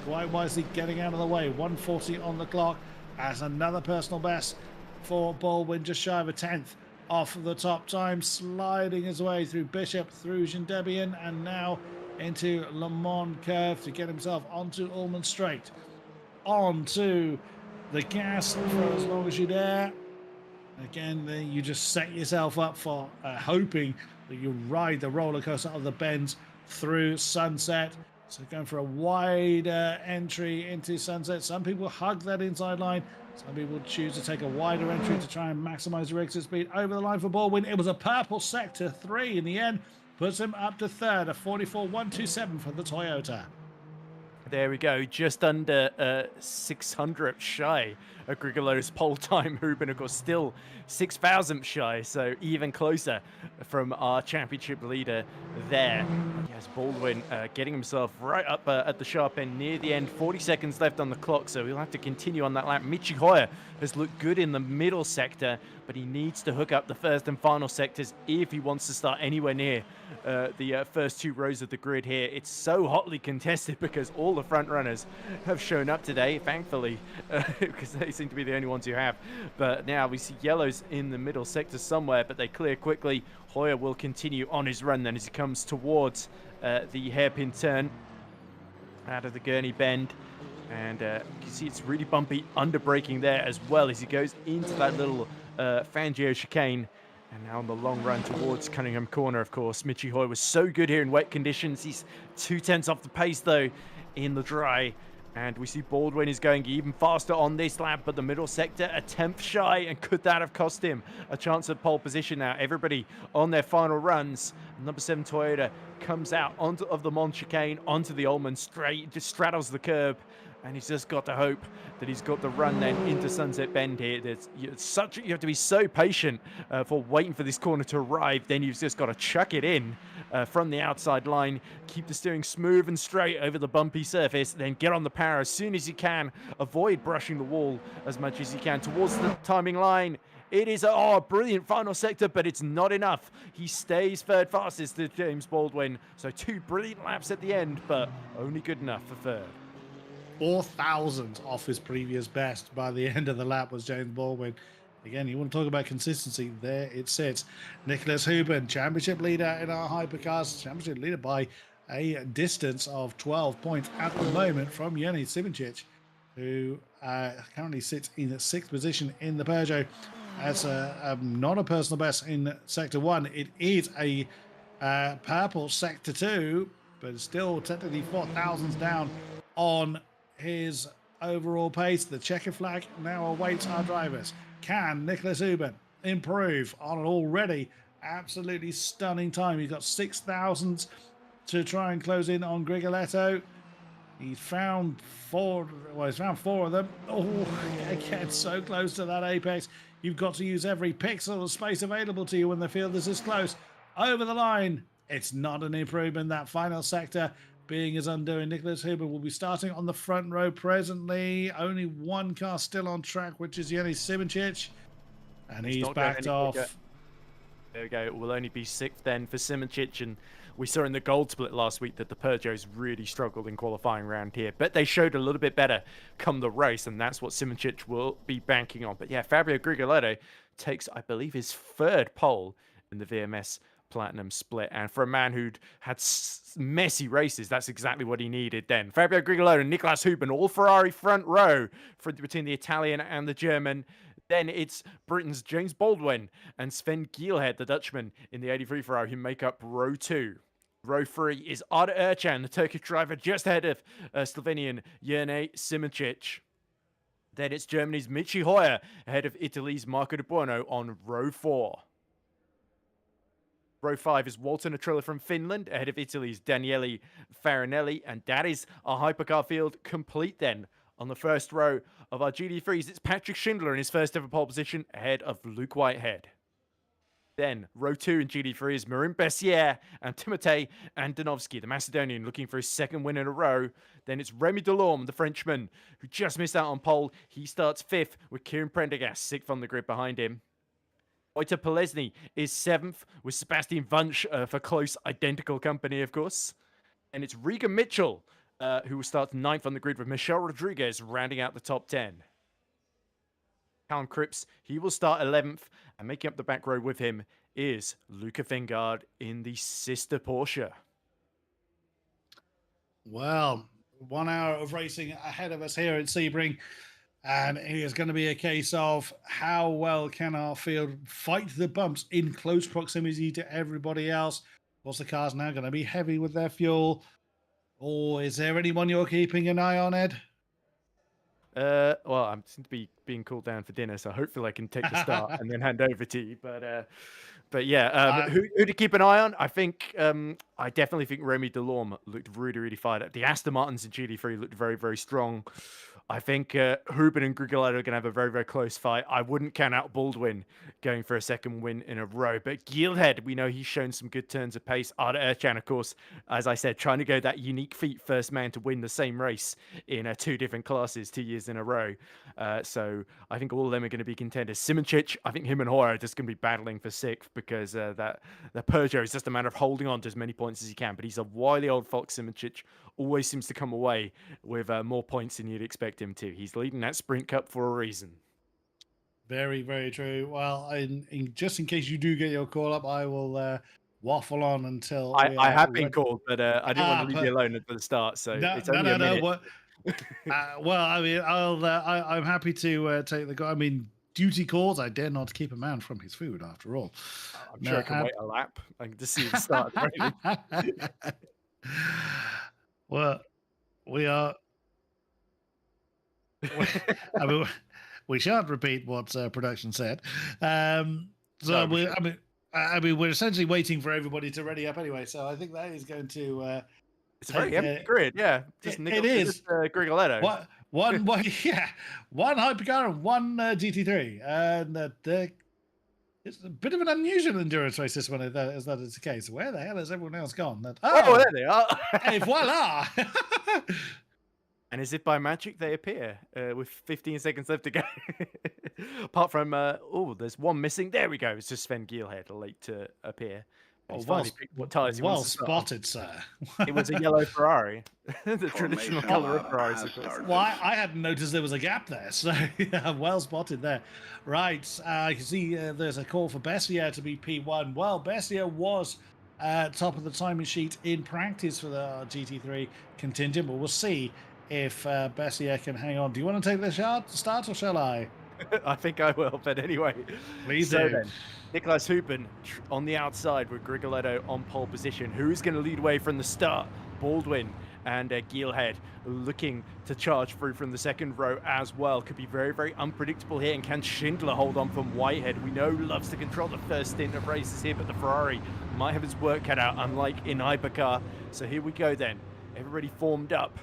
Quite wisely getting out of the way. 140 on the clock. As another personal best for Baldwin, just shy of a tenth off the top time. Sliding his way through Bishop, through Gendebian, and now into Le Mans Curve to get himself onto Ullman Straight. Onto the gas for as long as you dare. Again, you just set yourself up for hoping that you ride the roller coaster of the bends through Sunset. So going for a wide entry into Sunset. Some people hug that inside line. Some people choose to take a wider entry to try and maximize your exit speed. Over the line for Baldwin. It was a purple sector 3 in the end. Puts him up to third, a 44.127 for the Toyota. There we go, just under 600 shy of Grigolo's pole time. Ruben, of course, still 6,000 shy, so even closer from our championship leader there. Yes, Baldwin getting himself right up at the sharp end near the end. 40 seconds left on the clock, so he'll have to continue on that lap. Michi Hoyer has looked good in the middle sector, but he needs to hook up the first and final sectors if he wants to start anywhere near the first 2 rows of the grid here. It's so hotly contested because all the front runners have shown up today, thankfully, because they seem to be the only ones who have. But now we see yellows in the middle sector somewhere, but they clear quickly. Hoyer will continue on his run then as he comes towards the hairpin turn out of the Gurney bend. And you can see it's really bumpy under braking there as well as he goes into that little Fangio chicane. And now on the long run towards Cunningham Corner, of course. Michi Hoy was so good here in wet conditions. He's 2/10 off the pace, though, in the dry. And we see Baldwin is going even faster on this lap, but the middle sector a 10th shy. And could that have cost him a chance at pole position now? Everybody on their final runs. Number 7 Toyota comes out of the Mont chicane onto the Ullman straight, just straddles the curb. And he's just got to hope that he's got the run then into Sunset Bend here. You have to be so patient for waiting for this corner to arrive. Then you've just got to chuck it in from the outside line. Keep the steering smooth and straight over the bumpy surface. Then get on the power as soon as you can. Avoid brushing the wall as much as you can towards the timing line. It is a brilliant final sector, but it's not enough. He stays third fastest to James Baldwin. So 2 brilliant laps at the end, but only good enough for third. 4,000 off his previous best by the end of the lap was James Baldwin. Again, you want to talk about consistency, there it sits. Nicholas Huben, championship leader in our hypercars, championship leader by a distance of 12 points at the moment from Yoni Simončić, who currently sits in 6th position in the Peugeot. That's not a personal best in Sector 1. It is a purple Sector 2, but it's still technically 4,000s down on his overall pace. The checker flag now awaits our drivers. Can Nicholas Huben improve on an already absolutely stunning time? He's got 6,000 to try and close in on Grigoletto. He's found 4. Well, he's found 4 of them. Oh, again, so close to that apex. You've got to use every pixel of space available to you when the field is this close. Over the line, it's not an improvement. That final sector being his undoing. Nicholas Huben will be starting on the front row presently. Only 1 car still on track, which is Yoni Simončić. And he's backed off. There we go. It will only be 6th then for Simončić. And we saw in the gold split last week that the Peugeots really struggled in qualifying round here. But they showed a little bit better come the race. And that's what Simončić will be banking on. But yeah, Fabio Grigoletto takes, I believe, his 3rd pole in the VMS Platinum split. And for a man who'd had messy races, that's exactly what he needed then. Fabio Grigoletto and Nicholas Huben, all Ferrari front row between the Italian and the German. Then it's Britain's James Baldwin and Sven Gielhed, the Dutchman, in the 83 Ferrari, who make up row 2. Row 3 is Arda Ercan, the Turkish driver, just ahead of Slovenian Yone Simončić. Then it's Germany's Michi Hoyer, ahead of Italy's Marco De Buono on row 4. Row 5 is Walter Natrilla from Finland, ahead of Italy's Daniele Farinelli. And that is our hypercar field complete then. On the first row of our GD3s, it's Patrick Schindler in his first ever pole position, ahead of Luke Whitehead. Then, row 2 in GD3 is Marin Bessier and Timothée Andonovski, the Macedonian, looking for his 2nd win in a row. Then it's Remy Delorme, the Frenchman, who just missed out on pole. He starts 5th, with Kieran Prendergast 6th on the grid behind him. Wojciech Polesny is 7th, with Sebastian Wunsch for close identical company, of course. And it's Regan Mitchell, who will start 9th on the grid, with Michelle Rodriguez rounding out the top 10. Callum Cripps, he will start 11th, and making up the back row with him is Luca Fingard in the sister Porsche. Well, 1 hour of racing ahead of us here at Sebring. And it is going to be a case of how well can our field fight the bumps in close proximity to everybody else. Of course, the car's now going to be heavy with their fuel. Or is there anyone you're keeping an eye on, Ed? Well, I'm seem to be being called down for dinner, so hopefully I can take the start and then hand over to you. But yeah, who to keep an eye on? I think I definitely think Remy Delorme looked really, really fired up. The Aston Martins in GT3 looked very, very strong. I think Ruben and Grigolado are going to have a very, very close fight. I wouldn't count out Baldwin going for a second win in a row. But Gieldhead, we know he's shown some good turns of pace. Arda Erchan, of course, as I said, trying to go that unique feat first man to win the same race in 2 different classes 2 years in a row. So I think all of them are going to be contenders. Simoncic, I think him and Hoyer are just going to be battling for 6th because the Peugeot is just a matter of holding on to as many points as he can. But he's a wily old fox, Simoncic. Always seems to come away with more points than you'd expect him to. He's leading that Sprint Cup for a reason. Very, very true. Well, just in case you do get your call up, I will waffle on until I have been called, but I didn't want to leave you alone at the start. So it's only a minute. Well, I mean, I'm happy to take the go. I mean, duty calls. I dare not keep a man from his food. After all, I'm sure I can wait a lap. I can just see the start. Well, we are. I mean, we shan't repeat what production said. So we're essentially waiting for everybody to ready up anyway. So I think that is going to. It's a very empty grid, yeah. Just it is. Grigoletto. One Hypercar and one GT3, and it's a bit of an unusual endurance race. This one, if that is the case. Where the hell has everyone else gone? Oh, there they are! Hey, voila! And as if by magic, they appear with 15 seconds left to go. Apart from, there's one missing. There we go. It's just Sven Gielhead, late to appear. What tires well spotted, sir. It was a yellow Ferrari, the traditional color of Ferraris, of course. Well, I hadn't noticed there was a gap there, so well spotted there. Right, I can see there's a call for Bessier to be P1. Well, Bessier was top of the timing sheet in practice for the GT3 contingent, but we'll see if Bessier can hang on. Do you want to take the start, or shall I? I think I will, but anyway. Please do. Then, Nicolas Hupen on the outside with Grigoletto on pole position. Who's going to lead away from the start? Baldwin and Gielhead looking to charge through from the second row as well. Could be very, very unpredictable here. And can Schindler hold on from Whitehead? We know loves to control the first stint of races here, but the Ferrari might have its work cut out, unlike in Hypercar. So here we go then. Everybody formed up.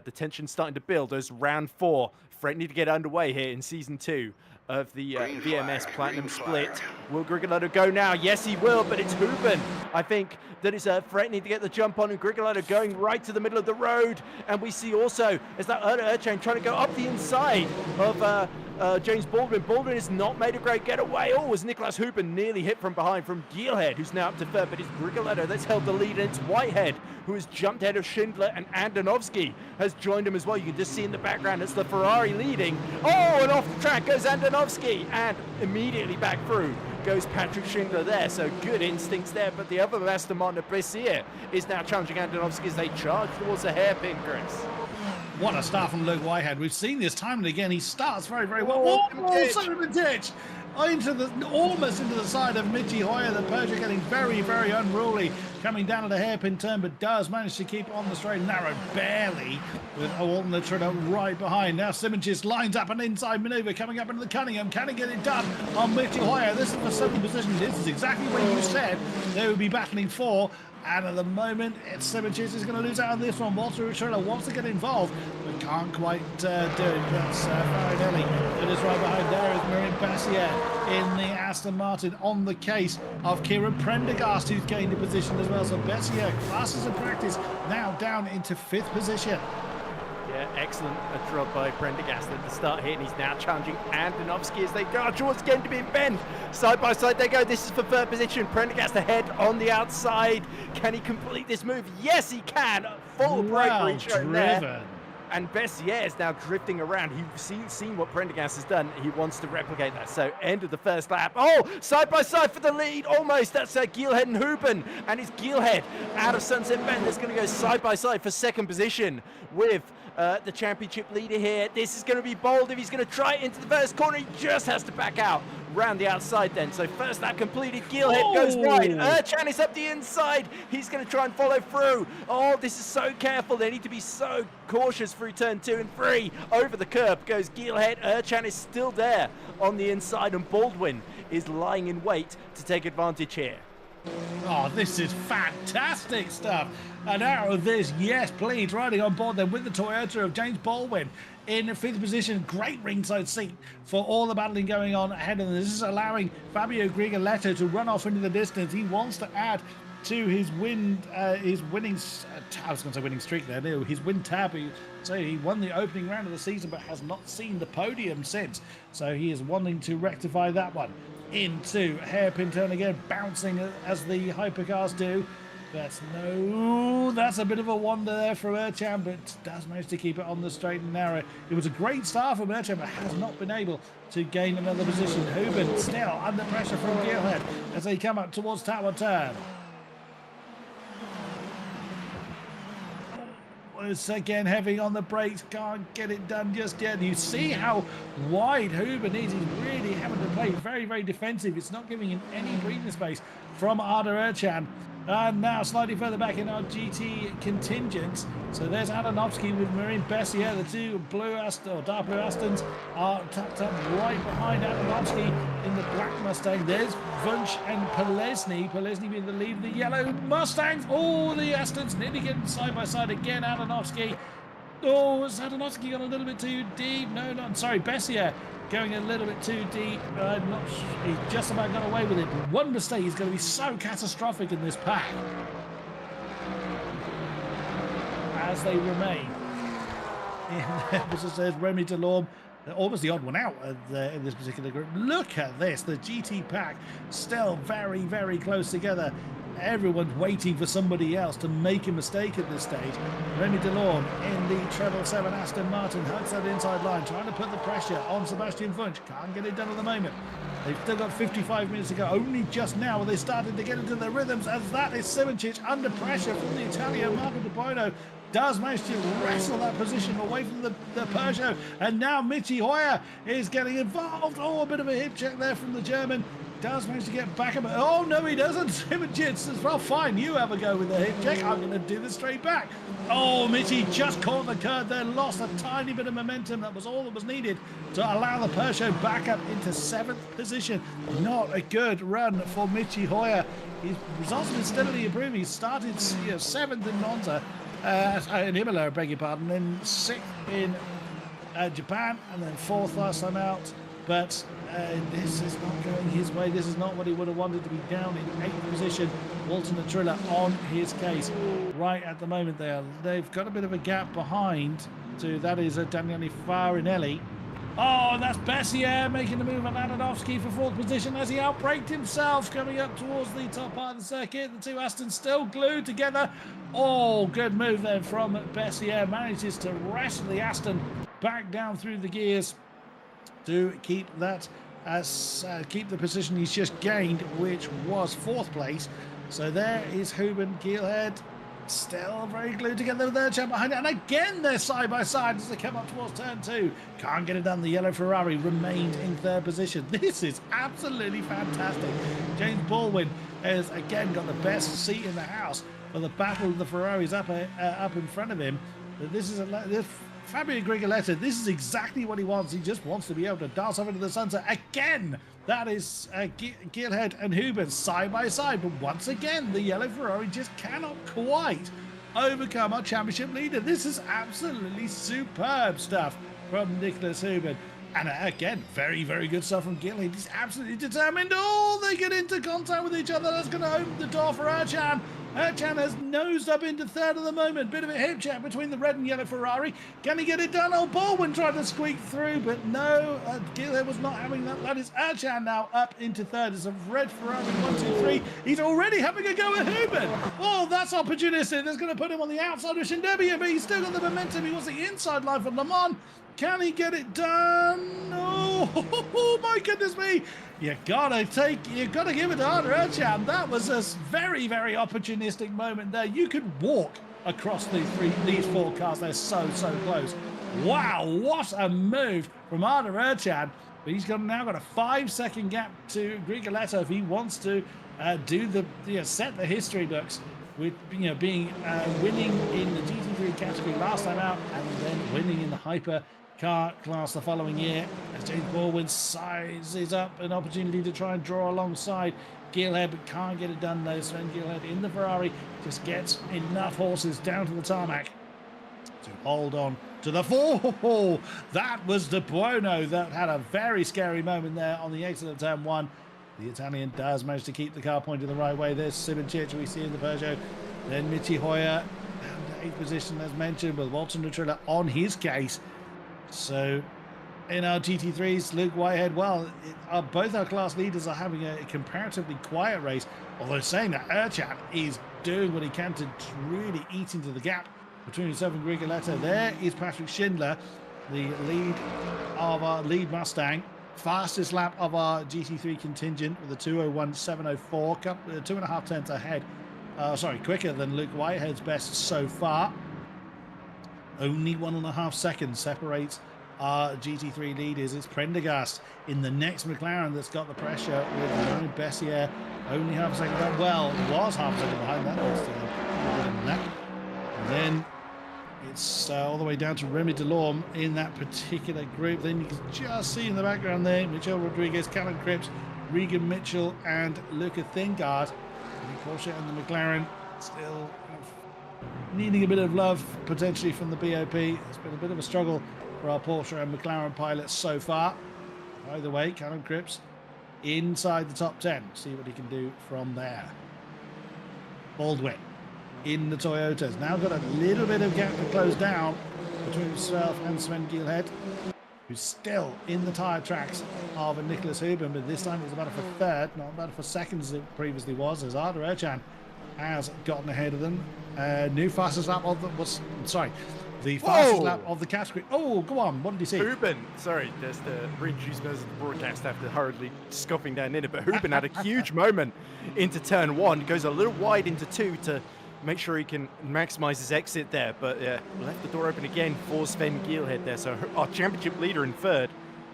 The tension's starting to build as round 4 threatening to get underway here in season 2 of the VMS Platinum Split. Will Grigoletto go now? Yes, he will, but it's Huben, I think, that is threatening to get the jump on, and Grigoletto going right to the middle of the road. And we see also as that Erchain trying to go up the inside of James Baldwin. Baldwin has not made a great getaway. Oh, as Nicolas Huben nearly hit from behind from Gielhead, who's now up to 3rd, but it's Grigoletto that's held the lead, and it's Whitehead who has jumped ahead of Schindler, and Andonovski has joined him as well. You can just see in the background it's the Ferrari leading. Oh, and off the track goes Andonovski, and immediately back through goes Patrick Schindler there. So good instincts there, but the other Aston Martin, Bessier, is now challenging Andonovski as they charge towards the hairpin, Chris. What a start from Luke Whitehead. We've seen this time and again. He starts very, very well. Also in the ditch. Almost into the side of Michi Hoyer. The Peugeot getting very, very unruly. Coming down at a hairpin turn, but does manage to keep on the straight and narrow, barely, with Walton the Trinner right behind. Now Simoncic lines up an inside manoeuvre coming up into the Cunningham. Can he get it done on Michi Hoyer? This is the 7th position. This is exactly where you said they would be battling for. And at the moment, it's Simoncic is going to lose out on this one. Walter Utrilla wants to get involved, but can't quite do it. That's Farinelli. It is right behind there is Marin Bessier in the Aston Martin on the case of Kieran Prendergast, who's gained a position as well. So Bessier, classes of practice, now down into 5th position. Yeah, excellent drop by Prendergast at the start here, and he's now challenging Andonovski as they go towards the end to be bend. Side by side they go. This is for 3rd position. Prendergast ahead on the outside. Can he complete this move? Yes, he can. Full bravery shown there. And Bessier is now drifting around. He's seen what Prendergast has done. He wants to replicate that. So end of the first lap. Oh, side by side for the lead. Almost. That's Gielhead and Huben. And it's Gielhead out of Sunset Bend. That's going to go side by side for 2nd position with the championship leader here. This is going to be bold if he's going to try it into the first corner. He just has to back out round the outside then. So first that completed, Geelhead goes wide. Erchan is up the inside. He's going to try and follow through. Oh, this is so careful. They need to be so cautious through turn 2 and 3. Over the curb goes Geelhead. Erchan is still there on the inside, and Baldwin is lying in wait to take advantage here. Oh, this is fantastic stuff. And out of this, yes, please, riding on board then with the Toyota of James Baldwin in 5th position. Great ringside seat for all the battling going on ahead of them. This is allowing Fabio Grigoletto to run off into the distance. He wants to add to his winning streak there. No, his win tab. So he won the opening round of the season, but has not seen the podium since. So he is wanting to rectify that one. Into hairpin turn again, bouncing as the hypercars do. That's a bit of a wander there from Erchan, but does manage to keep it on the straight and narrow. It was a great start from Erchan, but has not been able to gain another position. Hubin still under pressure from Geelhead as they come up towards Tower Turn. Once again, heavy on the brakes, can't get it done just yet. You see how wide Hubin is. He's really having to play very, very defensive. It's not giving him any breathing space from Arda Erchan. And now slightly further back in our GT contingent. So there's Adanovsky with Marine Bessier. The two dark blue Astons are tucked up right behind Adanovsky in the black Mustang. There's Wunsch and Polesny. Polesny being the lead of the yellow Mustangs. Oh, the Astons nearly getting side by side again. Adanovsky. Oh, has Adanovsky gone a little bit too deep? No, not. Sorry, Bessier going a little bit too deep. Not sure. He's just about got away with it. One mistake is going to be so catastrophic in this pack. As they remain. As it says, Remy Delorme, almost the odd one out in this particular group. Look at this. The GT pack still very, very close together. Everyone's waiting for somebody else to make a mistake at this stage. Remy Delorme in the treble 7 Aston Martin hugs that inside line, trying to put the pressure on Sebastian Wunsch. Can't get it done at the moment. They've still got 55 minutes to go. Only just now they started to get into their rhythms, as that is Sivancic under pressure from the Italian. Marco Di Bono does manage to wrestle that position away from the Peugeot. And now Michi Hoyer is getting involved. Oh, a bit of a hip check there from the German. Does manage to get back up. Oh, no, he doesn't. Sivancic says, well, fine, you have a go with the hip check. I'm going to do this straight back. Oh, Michi just caught the curve there, lost a tiny bit of momentum. That was all that was needed to allow the Peugeot back up into 7th position. Not a good run for Michi Hoyer. His results have been steadily improving. He started 7th in Monza, in Imola, I beg your pardon, then 6th in Japan, and then 4th last time out. But this is not going his way. This is not what he would have wanted to be down in 8th position. Walter Natrilla on his case right at the moment. They've got a bit of a gap behind to that is Daniele Farinelli. Oh, and that's Bessier making the move on Adanovsky for 4th position as he outbraked himself coming up towards the top part of the circuit. The two Astons still glued together. Oh, good move then from Bessier. Manages to wrestle the Aston back down through the gears to keep that keep the position he's just gained, which was 4th place. So there is Hubin, Geelhead still very glued together with their champ behind it, and again they're side by side as they come up towards turn 2. Can't get it done. The yellow Ferrari remained in 3rd position. This is absolutely fantastic. James Baldwin has again got the best seat in the house for the battle of the Ferraris up in front of him. But this is Fabio Grigoletto, this is exactly what he wants. He just wants to be able to dance off into the sunset again. That is Geelhead and Hubin side by side. But once again, the yellow Ferrari just cannot quite overcome our championship leader. This is absolutely superb stuff from Nicholas Hubin. And again, very, very good stuff from Geelhead. He's absolutely determined. Oh, they get into contact with each other. That's going to open the door for Erchan. Erchan has nosed up into 3rd at the moment. Bit of a hip check between the red and yellow Ferrari. Can he get it done? Oh, Baldwin tried to squeak through, but no, Geelhead was not having that. That is Erchan now up into 3rd. It's a red Ferrari, 1, 2, 3. He's already having a go at Hubin. Oh, that's opportunistic. That's going to put him on the outside of Shinderbia, but he's still got the momentum. He wants the inside line from Le Mans. Can he get it done? Oh, my goodness me. You gotta give it to Arda Ercan. That was a very, very opportunistic moment there. You could walk across these 4 cars. They're so close. Wow, what a move from Arda Ercan. But he's now got a 5-second gap to Grigoletto if he wants to set the history books with being winning in the GT3 category last time out and then winning in the Hypercar class the following year, as James Baldwin sizes up an opportunity to try and draw alongside Gilhead, but can't get it done though. Sven Gilhead in the Ferrari just gets enough horses down to the tarmac to hold on to the 4. That was De Buono that had a very scary moment there on the exit of turn 1. The Italian does manage to keep the car pointed the right way. There's Sibincic we see in the Peugeot. Then Michi Hoyer down to 8th position as mentioned, with Walter Nutrilla on his case. So in our GT3s, Luke Whitehead, both our class leaders are having a comparatively quiet race, although saying that Ercan is doing what he can to really eat into the gap between himself and Grigoletto. There is Patrick Schindler, the lead of our lead Mustang. Fastest lap of our GT3 contingent with a 2:01.704, 2.5 tenths ahead. Quicker than Luke Whitehead's best so far. Only 1.5 seconds separates our GT3 leaders. It's Prendergast in the next McLaren that's got the pressure with Ryan Bessier only half a second behind. Well, it was half a second behind that. And then it's all the way down to Remy Delorme in that particular group. Then you can just see in the background there, Michelle Rodriguez, Callum Cripps, Regan Mitchell, and Luca Thingard. The Porsche and the McLaren still needing a bit of love potentially from the BOP. It's been a bit of a struggle for our Porsche and McLaren pilots so far. Either way, Callum Cripps inside the top 10. See what he can do from there. Baldwin in the Toyotas. Now got a little bit of gap to close down between himself and Sven Gilhead, who's still in the tyre tracks of Nicholas Huben, but this time it's about for third, not about for second as it previously was, as Arda Ercan has gotten ahead of them. New fastest lap of the fastest lap of the category. Oh, go on. What did you see? Huben, sorry, there's the reintroduced members of the broadcast after hurriedly scoffing down in it, but Huben had a huge moment into turn 1, goes a little wide into 2 to make sure he can maximize his exit there, but left the door open again for Sven Gilhead there. So our championship leader in third,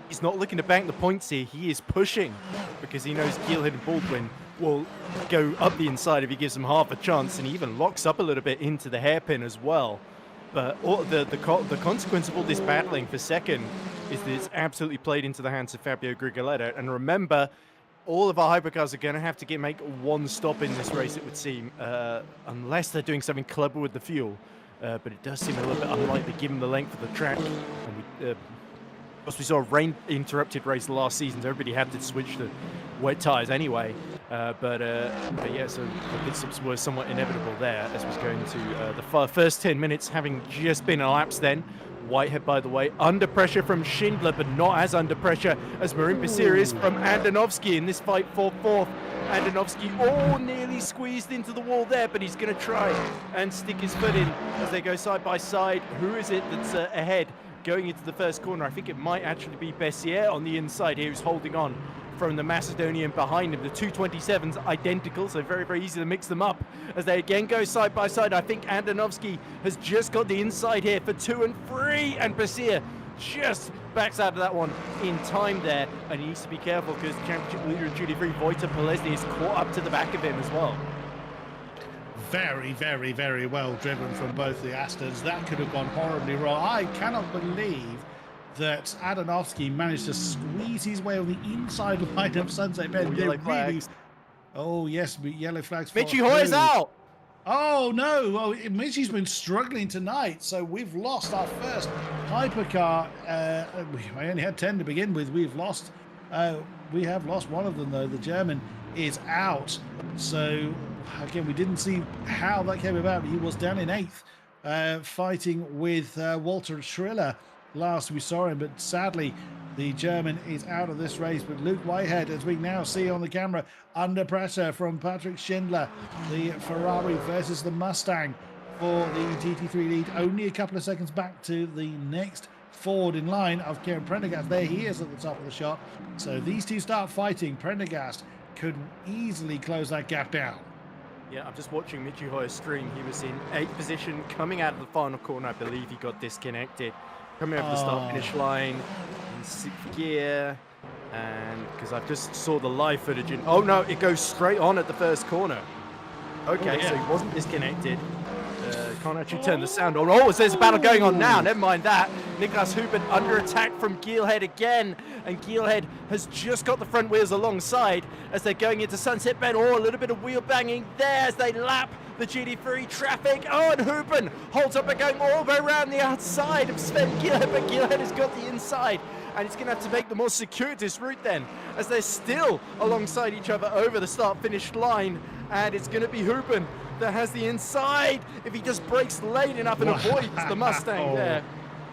he's not looking to bank the points here. He is pushing because he knows Gilhead and Baldwin will go up the inside if he gives them half a chance, and he even locks up a little bit into the hairpin as well. But the consequence of all this battling for second is that it's absolutely played into the hands of Fabio Grigoletto. And remember, all of our hypercars are going to have to make one stop in this race, it would seem, unless they're doing something clever with the fuel. But it does seem a little bit unlikely given the length of the track. And we saw a rain-interrupted race last season, so everybody had to switch to wet tyres anyway. But yeah, so the pit stops were somewhat inevitable there as was going to the first 10 minutes having just been elapsed then. Whitehead, by the way, under pressure from Schindler, but not as under pressure as Marin Basir is from Andonovski in this fight for fourth. Andonovski nearly squeezed into the wall there, but he's going to try and stick his foot in as they go side by side. Who is it that's ahead going into the first corner? I think it might actually be Bessier on the inside here who's holding on from the Macedonian behind him. The 227's identical, so very, very easy to mix them up as they again go side by side. I think Andonovski has just got the inside here for 2 and 3, and Basir just backs out of that one in time there, and he needs to be careful because the championship leader in GT3, Wojtek Polesny, is caught up to the back of him as well. Very, very, very well driven from both the Astons. That could have gone horribly wrong. I cannot believe that Adanovsky managed to squeeze his way on the inside line of Sunset Bend. Oh, yes, but yellow flags. Michi Hoyer's out. Oh, no. Well, Michi's been struggling tonight, so we've lost our first hypercar. We only had 10 to begin with. We have lost one of them, though. The German is out. So, again, we didn't see how that came about. He was down in 8th, fighting with Walter Schriller. Last we saw him, but sadly the German is out of this race. But Luke Whitehead, as we now see on the camera, under pressure from Patrick Schindler, the Ferrari versus the Mustang for the GT3 lead, only a couple of seconds back to the next forward in line of Kieran Prendergast. There he is at the top of the shot. So these two start fighting. Prendergast could easily close that gap down. Yeah, I'm just watching Michi Hoyer stream. He was in 8th position coming out of the final corner. I believe he got disconnected. Coming over the start finish line in 6th gear. And because I just saw the live footage and oh no, it goes straight on at the first corner. Okay, so he wasn't disconnected. Can't actually turn the sound on. Oh, there's a battle going on now. Never mind that. Niklas Huben under attack from Gielhed again. And Gielhed has just got the front wheels alongside as they're going into Sunset Bend. Oh, a little bit of wheel banging there as they lap the GT3 traffic. Oh, and Huben holds up and going all the way around the outside of Sven Gielhed, but Gielhed has got the inside. And he's going to have to make the more circuitous route then, as they're still alongside each other over the start-finish line. And it's going to be Huben that has the inside if he just brakes late enough and avoids the Mustang there.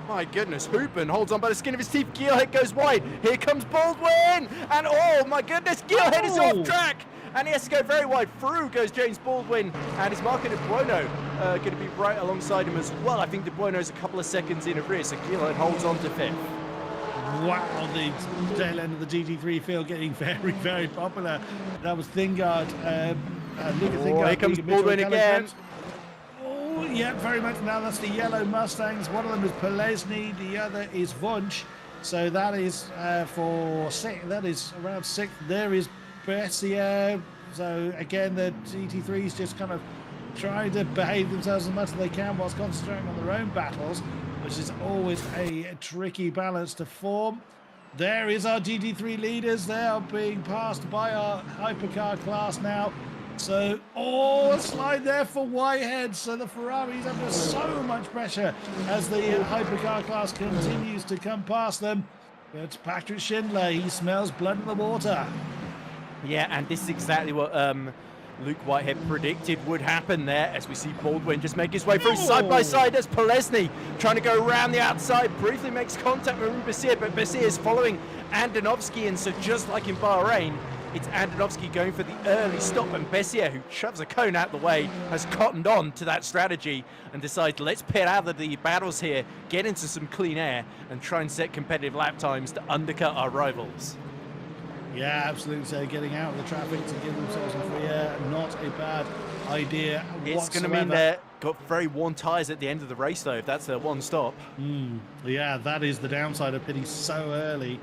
My goodness, Huben holds on by the skin of his teeth. Gielhed goes wide. Here comes Baldwin. And oh my goodness, Gielhed is off track. And he has to go very wide. Through goes James Baldwin. And his Marco De Buono going to be right alongside him as well. I think De Buono's a couple of seconds in arrears, so Gielhed holds on to 5th. Wow, the tail end of the GT3 field getting very, very popular. That was Thingard. Here comes Baldwin again. Oh, yeah, very much. Now that's the yellow Mustangs. One of them is Polesny, the other is Wunsch. So that is for 6th. That is around 6th. There is Bessier. So again, the GT3s just kind of trying to behave themselves as much as they can whilst concentrating on their own battles, which is always a tricky balance to form. There is our GT3 leaders. They are being passed by our Hypercar class now. So, a slide there for Whitehead. So the Ferrari's under so much pressure as the Hypercar class continues to come past them. But Patrick Schindler, he smells blood in the water. Yeah, and this is exactly what Luke Whitehead predicted would happen there, as we see Baldwin just make his way through side by side as Polesny trying to go around the outside, briefly makes contact with Bessier, but Bessier is following Andonovski, and so just like in Bahrain, it's Andonovski going for the early stop, and Bessier, who shoves a cone out the way, has cottoned on to that strategy and decides, let's pit out of the battles here, get into some clean air, and try and set competitive lap times to undercut our rivals. Yeah, absolutely. So getting out of the traffic to give themselves some free air, not a bad idea It's going to mean they've got very worn tyres at the end of the race, though, if that's their one stop. Yeah, that is the downside of pitting so early.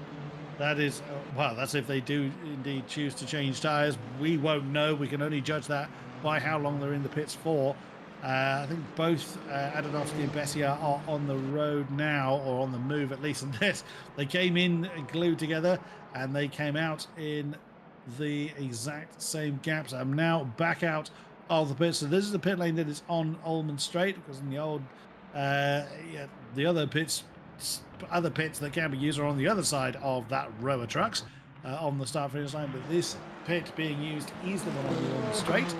That is, well, that's if they do indeed choose to change tyres. We won't know. We can only judge that by how long they're in the pits for. I think both Adanovsky and Bessier are on the road now, or on the move at least in this. They came in glued together and they came out in the exact same gaps. I'm now back out of the pit. So this is the pit lane that is on Ullman Straight, because in the old, the other pits that can be used are on the other side of that row of trucks on the start finish line. But this pit being used is the one on the Ullman Straight.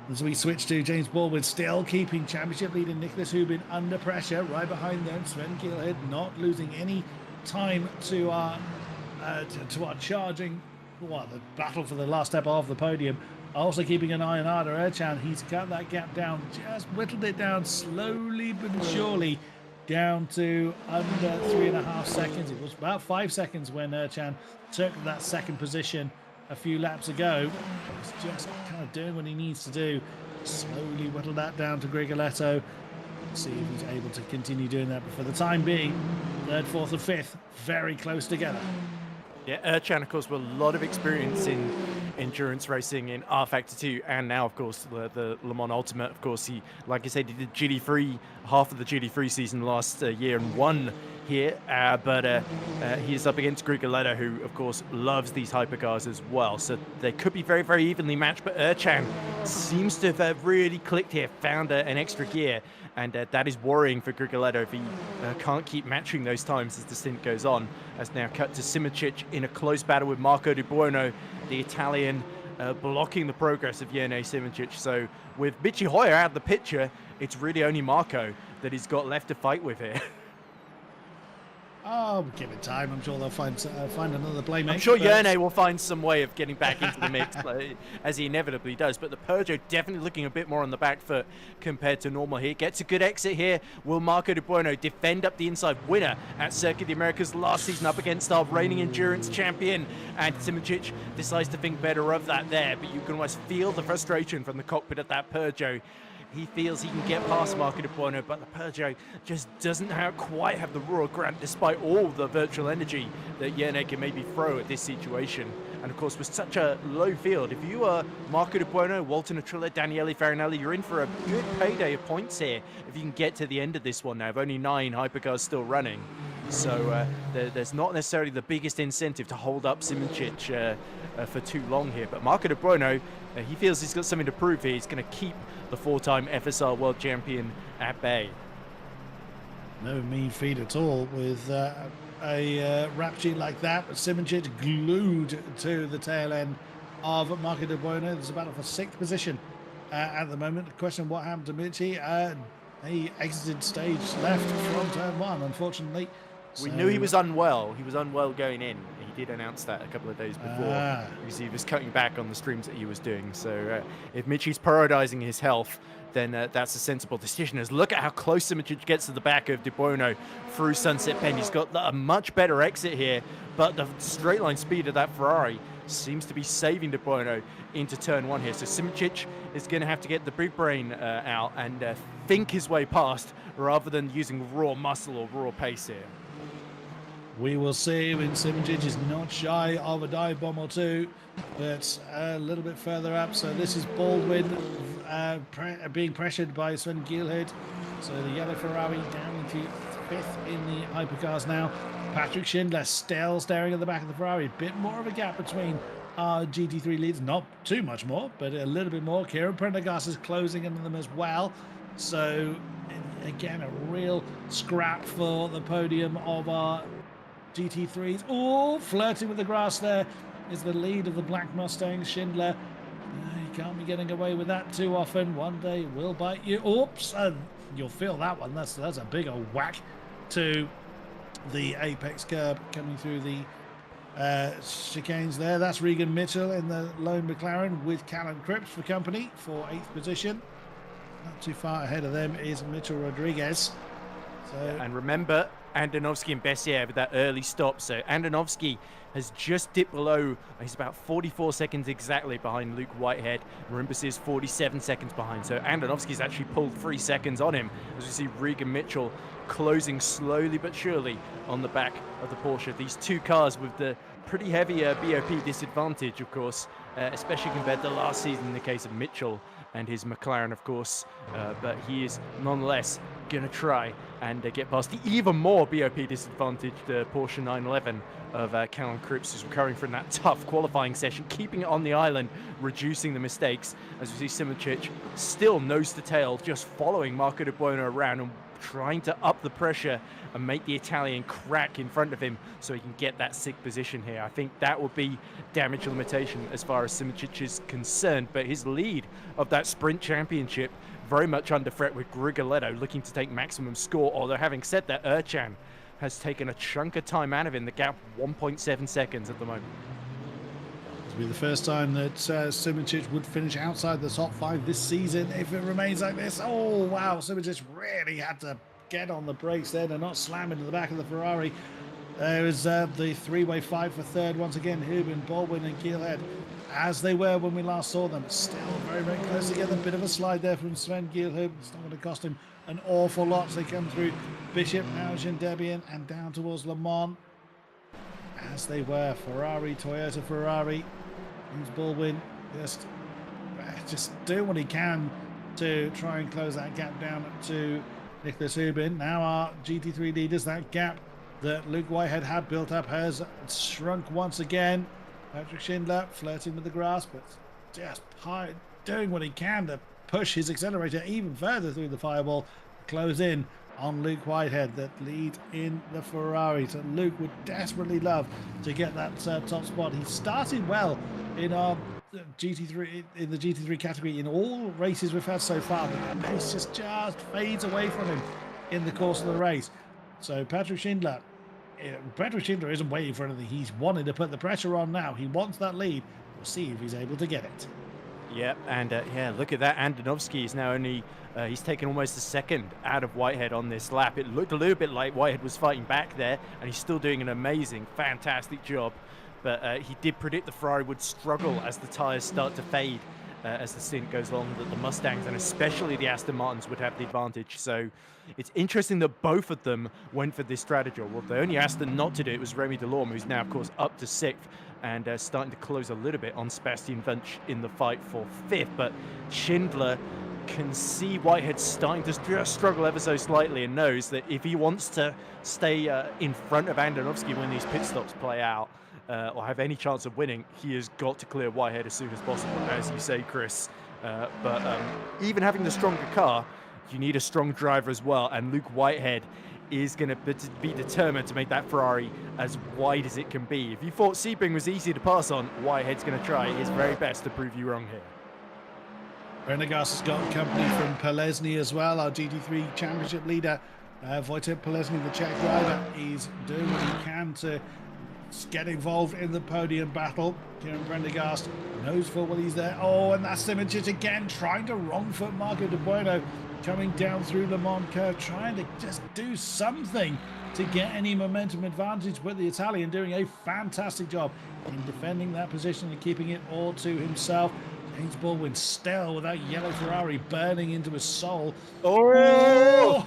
As we switch to James Baldwin, still keeping championship lead, and Nicholas Hubin under pressure. Right behind them, Sven Gielhed not losing any time to our charging, the battle for the last step off the podium. Also keeping an eye on Arda Erchan. He's cut that gap down, just whittled it down slowly but surely, down to under 3.5 seconds. It was about 5 seconds when Erchan took that second position a few laps ago. He's just kind of doing what he needs to do. Slowly whittle that down to Grigoletto. See if he's able to continue doing that. But for the time being, 3rd, 4th, and 5th, very close together. Yeah, Erchan, of course, with a lot of experience in endurance racing in R Factor 2, and now, of course, the Le Mans Ultimate. Of course, he, like I said, he did GT3, half of the GT3 season last year and won here, but he is up against Grigoletto, who, of course, loves these hypercars as well. So they could be very, very evenly matched, but Erchan seems to have really clicked here, found an extra gear, and that is worrying for Grigoletto if he can't keep matching those times as the stint goes on. As now cut to Simicic in a close battle with Marco Di Buono, the Italian, blocking the progress of Jene Simicic. So with Michi Hoyer out of the picture, it's really only Marco that he's got left to fight with here. Oh, give it time. I'm sure they'll find another playmate. I'm sure but- Yerne will find some way of getting back into the mix, as he inevitably does. But the Peugeot definitely looking a bit more on the back foot compared to normal here. Gets a good exit here. Will Marco De Bueno defend up the inside? Winner at Circuit of the Americas last season up against our reigning endurance champion. And Simoncic decides to think better of that there. But you can almost feel the frustration from the cockpit of that Peugeot. He feels he can get past Marco De Bueno, but the Peugeot just doesn't quite have the raw grunt, despite all the virtual energy that Yerne can maybe throw at this situation. And of course, with such a low field, if you are Marco De Bueno, Walter Natrilla, Daniele Farinelli, you're in for a good payday of points here if you can get to the end of this one now. Of only 9 hypercars still running. So there's not necessarily the biggest incentive to hold up Simoncic for too long here. But Marco De Bueno, he feels he's got something to prove here. He's going to keep the 4-time FSR World Champion at bay. No mean feat at all with a rap sheet like that. But Simoncic glued to the tail end of Marco De Bueno. There's a battle for 6th position at the moment. The question, what happened to Michi? He exited stage left from turn 1, unfortunately. We knew he was unwell. He was unwell going in. He did announce that a couple of days before because he was cutting back on the streams that he was doing. So if Michi's prioritizing his health, then that's a sensible decision. As look at how close Simoncic gets to the back of De Bueno through Sunset Bend. He's got a much better exit here, but the straight line speed of that Ferrari seems to be saving De Bueno into turn 1 here. So Simoncic is going to have to get the big brain out and think his way past rather than using raw muscle or raw pace here. We will see when Simoncic is not shy of a dive bomb or two, but a little bit further up. So this is Baldwin being pressured by Sven Gielhood. So the yellow Ferrari down into 5th in the hypercars now. Patrick Schindler still staring at the back of the Ferrari. A bit more of a gap between our GT3 leads. Not too much more, but a little bit more. Kieran Prendergast is closing into them as well. So again, a real scrap for the podium of our GT3s. Oh, flirting with the grass there is the lead of the Black Mustang. Schindler, you can't be getting away with that too often. One day will bite you. Oops, you'll feel that one. That's a big old whack to the apex curb coming through the chicanes there. That's Regan Mitchell in the lone McLaren with Callum Cripps for company for 8th position. Not too far ahead of them is Mitchell Rodriguez. So, and remember, Andonovski and Bessier with that early stop. So Andonovski has just dipped below. He's about 44 seconds exactly behind Luke Whitehead. Marimbus is 47 seconds behind. So Andonovski's actually pulled 3 seconds on him. As we see Regan Mitchell closing slowly but surely on the back of the Porsche. These two cars with the pretty heavy BOP disadvantage, of course, especially compared to last season in the case of Mitchell and his McLaren, of course. But he is nonetheless going to try and get past the even more BOP disadvantaged Porsche 911 of Callum Cripps, who's recovering from that tough qualifying session, keeping it on the island, reducing the mistakes. As we see Simoncic still nose to tail, just following Marco De Bueno around and trying to up the pressure and make the Italian crack in front of him so he can get that 6th position here. I think that will be damage limitation as far as Simoncic is concerned, but his lead of that sprint championship very much under threat with Grigoletto looking to take maximum score, although having said that, Erchan has taken a chunk of time out of him, the gap 1.7 seconds at the moment. It'll be the first time that Simoncic would finish outside the top 5 this season if it remains like this. Oh wow, Simoncic really had to get on the brakes there to not slam into the back of the Ferrari. There was the 3-way fight for 3rd once again. Hubin, Baldwin and Gielhead, as they were when we last saw them, still very, very close together. Bit of a slide there from Sven Gielhood. It's not going to cost him an awful lot as they come through Bishop, Augen, Debian and down towards Le Mans. As they were, Ferrari, Toyota Ferrari. James Baldwin just doing what he can to try and close that gap down to Nicholas Hubin. Now our GT3 leaders, that gap that Luke Whitehead had built up has shrunk once again. Patrick Schindler flirting with the grass, but just doing what he can to push his accelerator even further through the fireball, close in on Luke Whitehead that lead in the Ferrari. So Luke would desperately love to get that top spot. He started well in our GT3 in the GT3 category in all races we've had so far, but the pace just fades away from him in the course of the race. So Patrick Schindler Patrick Schindler isn't waiting for anything. He's wanting to put the pressure on now. He wants that lead. We'll see if he's able to get it. Yeah, and yeah, look at that. Andonovski is now only, he's taken almost a second out of Whitehead on this lap. It looked a little bit like Whitehead was fighting back there, and he's still doing an amazing, fantastic job. But he did predict the Ferrari would struggle as the tyres start to fade as the stint goes along, that the Mustangs and especially the Aston Martins would have the advantage. So it's interesting that both of them went for this strategy. Well, the only Aston not to do it was Remy Delorme, who's now, of course, up to 6th and starting to close a little bit on Sebastian Wunsch in the fight for 5th. But Schindler can see Whitehead starting to just struggle ever so slightly and knows that if he wants to stay in front of Andonovski when these pit stops play out, or have any chance of winning, he has got to clear Whitehead as soon as possible, as you say, Chris. But even having the stronger car, you need a strong driver as well, and Luke Whitehead is going to be determined to make that Ferrari as wide as it can be. If you thought Sebring was easy to pass on, Whitehead's going to try his very best to prove you wrong here. Prendergast has got company from Pelesny as well, our GT3 championship leader. Wojtek Pelesny, the Czech driver, is doing what he can to get involved in the podium battle. Kieran Prendergast knows full well he's there. Oh, and that's Simoncic again, trying to wrong foot Marco De Bueno, coming down through Le Mans curve, trying to just do something to get any momentum advantage, but the Italian doing a fantastic job in defending that position and keeping it all to himself. James Baldwin still with that yellow Ferrari burning into his soul. Oh,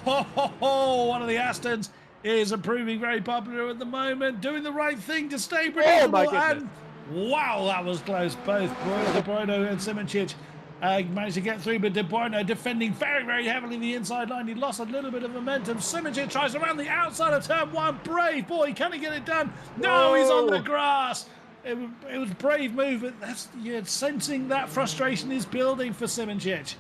one of the Astons is proving very popular at the moment, doing the right thing to stay predictable. And wow, that was close. Both De Bueno and Simoncic managed to get through, but De Bueno defending very, very heavily the inside line. He lost a little bit of momentum. Simoncic tries around the outside of turn 1. Brave boy, can he get it done? No, he's on the grass. It was a brave move, but you're sensing that frustration is building for Simoncic.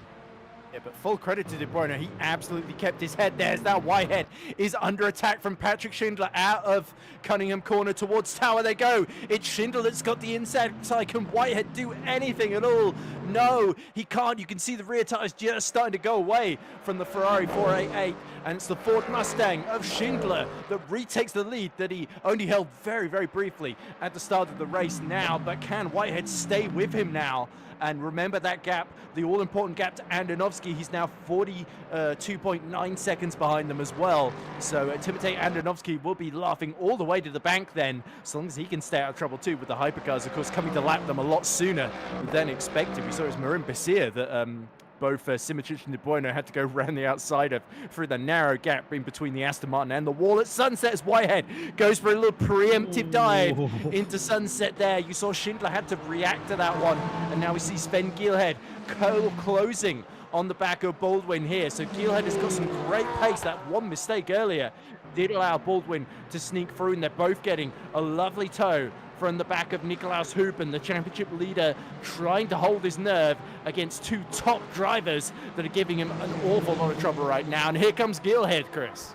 Yeah, but full credit to De Bruyne. He absolutely kept his head there as that Whitehead is under attack from Patrick Schindler out of Cunningham corner towards Tower they go. It's Schindler that's got the inside. Can Whitehead do anything at all? No, he can't. You can see the rear tires just starting to go away from the Ferrari 488. And it's the Ford Mustang of Schindler that retakes the lead that he only held very, very briefly at the start of the race now. But can Whitehead stay with him now? And remember that gap, the all-important gap to Andonovski. He's now 42.9 seconds behind them as well. So Timotej Andonovski will be laughing all the way to the bank then, as long as he can stay out of trouble too, with the hypercars, of course, coming to lap them a lot sooner than expected. We saw it was Marin Basir that both Simoncic and De Bueno had to go around the outside of through the narrow gap in between the Aston Martin and the wall at Sunset as Whitehead goes for a little preemptive dive into Sunset there. You saw Schindler had to react to that one, and now we see Sven Gielhed closing on the back of Baldwin here. So Gielhed has got some great pace. That one mistake earlier did allow Baldwin to sneak through, and they're both getting a lovely tow from the back of Nicolaus Huben, the championship leader, trying to hold his nerve against two top drivers that are giving him an awful lot of trouble right now. And here comes Gielhed, Chris.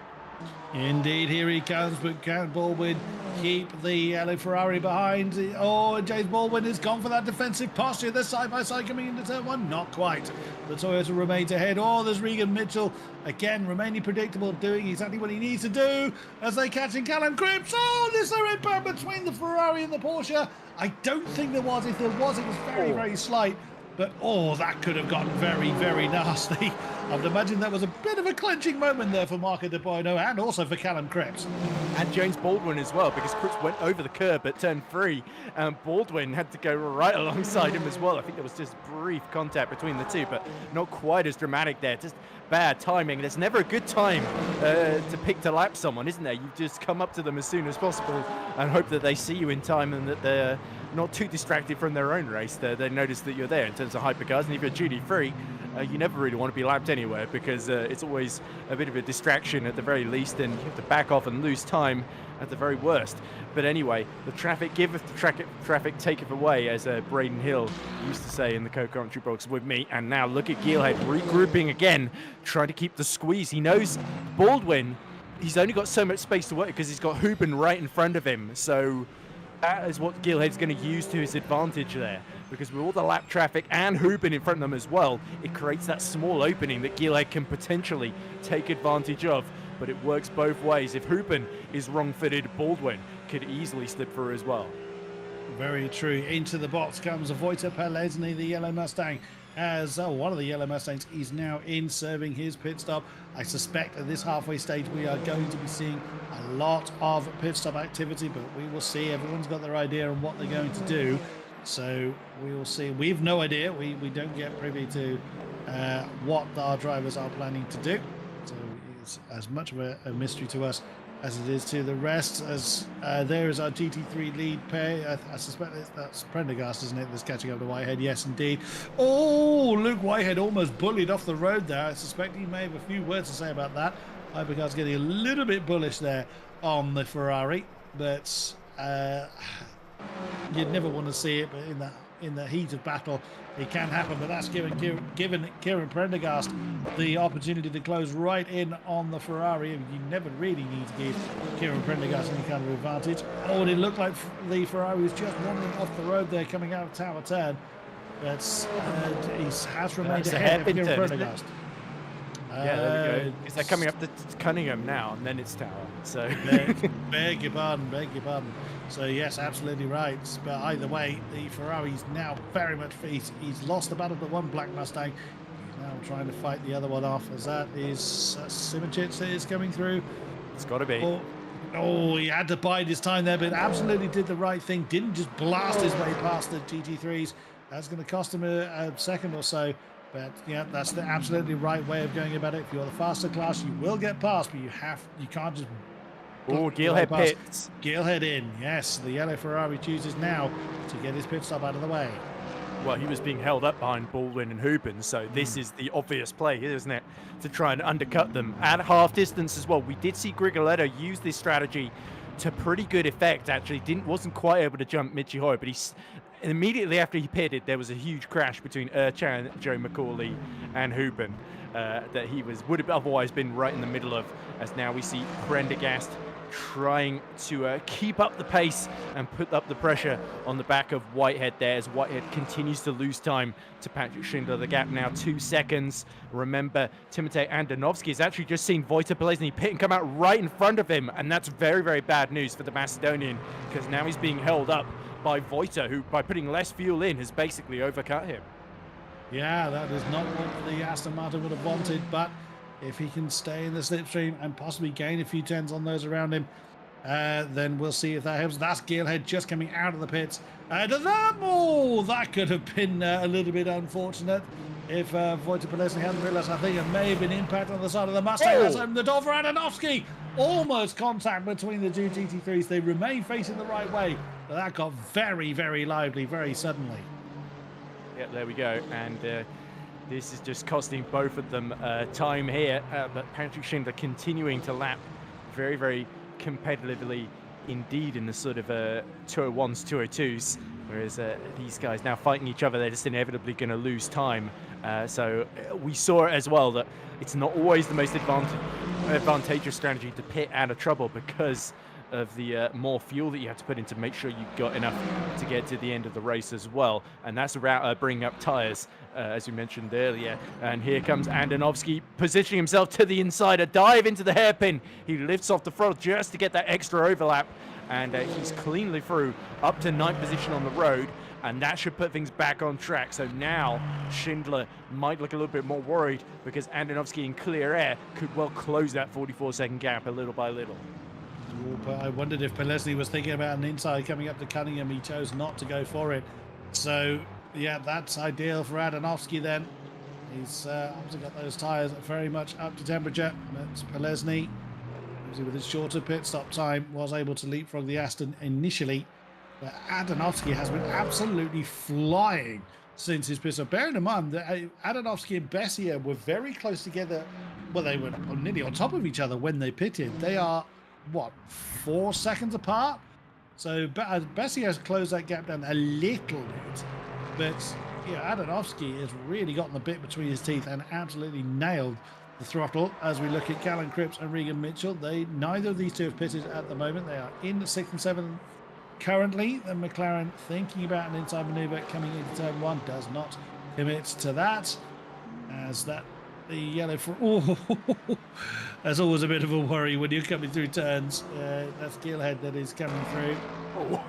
Indeed, here he comes, but can Baldwin keep the yellow Ferrari behind? Oh, James Baldwin has gone for that defensive posture. They're side by side coming into turn 1. Not quite. The Toyota remains ahead. Oh, there's Regan Mitchell again, remaining predictable, doing exactly what he needs to do as they catch in Callum Cripps. Oh, there's no impact between the Ferrari and the Porsche. I don't think there was. If there was, it was very, very slight. But, oh, that could have gotten very, very nasty. I would imagine that was a bit of a clenching moment there for Marco De Bueno and also for Callum Cripps. And James Baldwin as well, because Cripps went over the curb at turn 3, and Baldwin had to go right alongside him as well. I think there was just brief contact between the two, but not quite as dramatic there. Just bad timing. There's never a good time to pick to lap someone, isn't there? You just come up to them as soon as possible and hope that they see you in time and that they're not too distracted from their own race. They notice that you're there in terms of hypercars, and if you're duty free, you never really want to be lapped anywhere, because it's always a bit of a distraction at the very least, and you have to back off and lose time at the very worst. But anyway, the traffic giveth, the traffic taketh away, as Braden Hill used to say in the co-commentary box with me. And now look at Gielhed regrouping again, trying to keep the squeeze. He knows Baldwin, he's only got so much space to work because he's got Huben right in front of him. So that is what Gielhed's going to use to his advantage there, because with all the lap traffic and Huben in front of them as well, it creates that small opening that Gielhed can potentially take advantage of. but it works both ways. If Hoopen is wrong-footed, Baldwin could easily slip through as well. Very true. Into the box comes Wojtek Pelesny, the yellow Mustang. As one of the yellow Mustangs is now in, serving his pit stop. I suspect at this halfway stage we are going to be seeing a lot of pit stop activity, but we will see. Everyone's got their idea on what they're going to do, so we will see. We have no idea. We don't get privy to what our drivers are planning to do, so it's as much of a mystery to us as it is to the rest. As there is our GT3 lead pair. I suspect that's Prendergast, isn't it, that's catching up to Whitehead? Yes, indeed. Oh, Luke Whitehead almost bullied off the road there. I suspect he may have a few words to say about that. Hypercar's getting a little bit bullish there on the Ferrari, but you'd never want to see it, but in the heat of battle it can happen. But that's given Kieran Prendergast the opportunity to close right in on the Ferrari. You never really need to give Kieran Prendergast any kind of advantage. Oh, and it looked like the Ferrari was just wandering off the road there coming out of Tower Turn, but he has remained ahead of Kieran Prendergast. Yeah, there we go. Because they're coming up to Cunningham now, and then it's Tower. So beg your pardon. So yes, absolutely right. But either way, the Ferrari's now very much he's lost the battle to one black Mustang. He's now trying to fight the other one off, as that is Simicic is coming through. It's got to be. Oh, he had to bide his time there, but absolutely did the right thing. Didn't just blast his way past the GT3s. That's going to cost him a second or so. But yeah, that's the absolutely right way of going about it. If you're the faster class, you will get past, but you can't just. Oh, Geelhead pits. Geelhead in. Yes, the yellow Ferrari chooses now to get his pit stop out of the way. Well, he was being held up behind Baldwin and Hoopen, so this is the obvious play, isn't it? To try and undercut them at half distance as well. We did see Grigoletto use this strategy to pretty good effect, actually. Wasn't quite able to jump Michi Hoy, but immediately after he pitted, there was a huge crash between Chan, Joe McCauley, and Hoopen that he would have otherwise been right in the middle of. As now we see Prendergast trying to keep up the pace and put up the pressure on the back of Whitehead there, as Whitehead continues to lose time to Patrick Schindler. The gap now 2 seconds. Remember, Timotej Andonovski has actually just seen Wojtek Pelesny pit and come out right in front of him, and that's very, very bad news for the Macedonian, because now he's being held up by Wojtek, who, by putting less fuel in, has basically overcut him. Yeah, that is not what the Aston Martin would have wanted, but if he can stay in the slipstream and possibly gain a few tens on those around him, then we'll see if that helps. That's Geelhead just coming out of the pits. That could have been a little bit unfortunate if Wojtek Pelesny hadn't realised. I think it may have been impact on the side of the Mustang. That's opened the door for Andonovski. Almost contact between the two GT3s. They remain facing the right way, but that got very, very lively very suddenly. Yep, there we go. And this is just costing both of them time here. But Patrick Schindler continuing to lap very, very competitively indeed in the sort of 201s, 202s. Whereas these guys now fighting each other, they're just inevitably going to lose time. So we saw it as well, that it's not always the most advantageous strategy to pit out of trouble, because of the more fuel that you have to put in to make sure you've got enough to get to the end of the race as well. And that's about bringing up tyres, as you mentioned earlier. And here comes Andonovski positioning himself to the inside, a dive into the hairpin. He lifts off the throttle just to get that extra overlap, and he's cleanly through up to 9th position on the road, and that should put things back on track. So now Schindler might look a little bit more worried, because Andonovski in clear air could well close that 44-second gap a little by little. But I wondered if Pelesny was thinking about an inside coming up to Cunningham. He chose not to go for it. So, yeah, that's ideal for Andonovski then. He's obviously got those tyres very much up to temperature. But Pelesny, with his shorter pit stop time, was able to leapfrog the Aston initially. But Andonovski has been absolutely flying since his pit stop. Bearing in mind that Andonovski and Bessier were very close together. Well, they were nearly on top of each other when they pitted. They are, what, 4 seconds apart? So Bessier has closed that gap down a little bit, but yeah, Andonovski has really gotten the bit between his teeth and absolutely nailed the throttle. As we look at Callan Cripps and Regan Mitchell, neither of these two have pitted at the moment. They are in 6th and 7th currently. And McLaren thinking about an inside manoeuvre coming into turn 1, does not commit to that, as that the yellow for. Oh, that's always a bit of a worry when you're coming through turns. That's Geelhead that is coming through. Oh.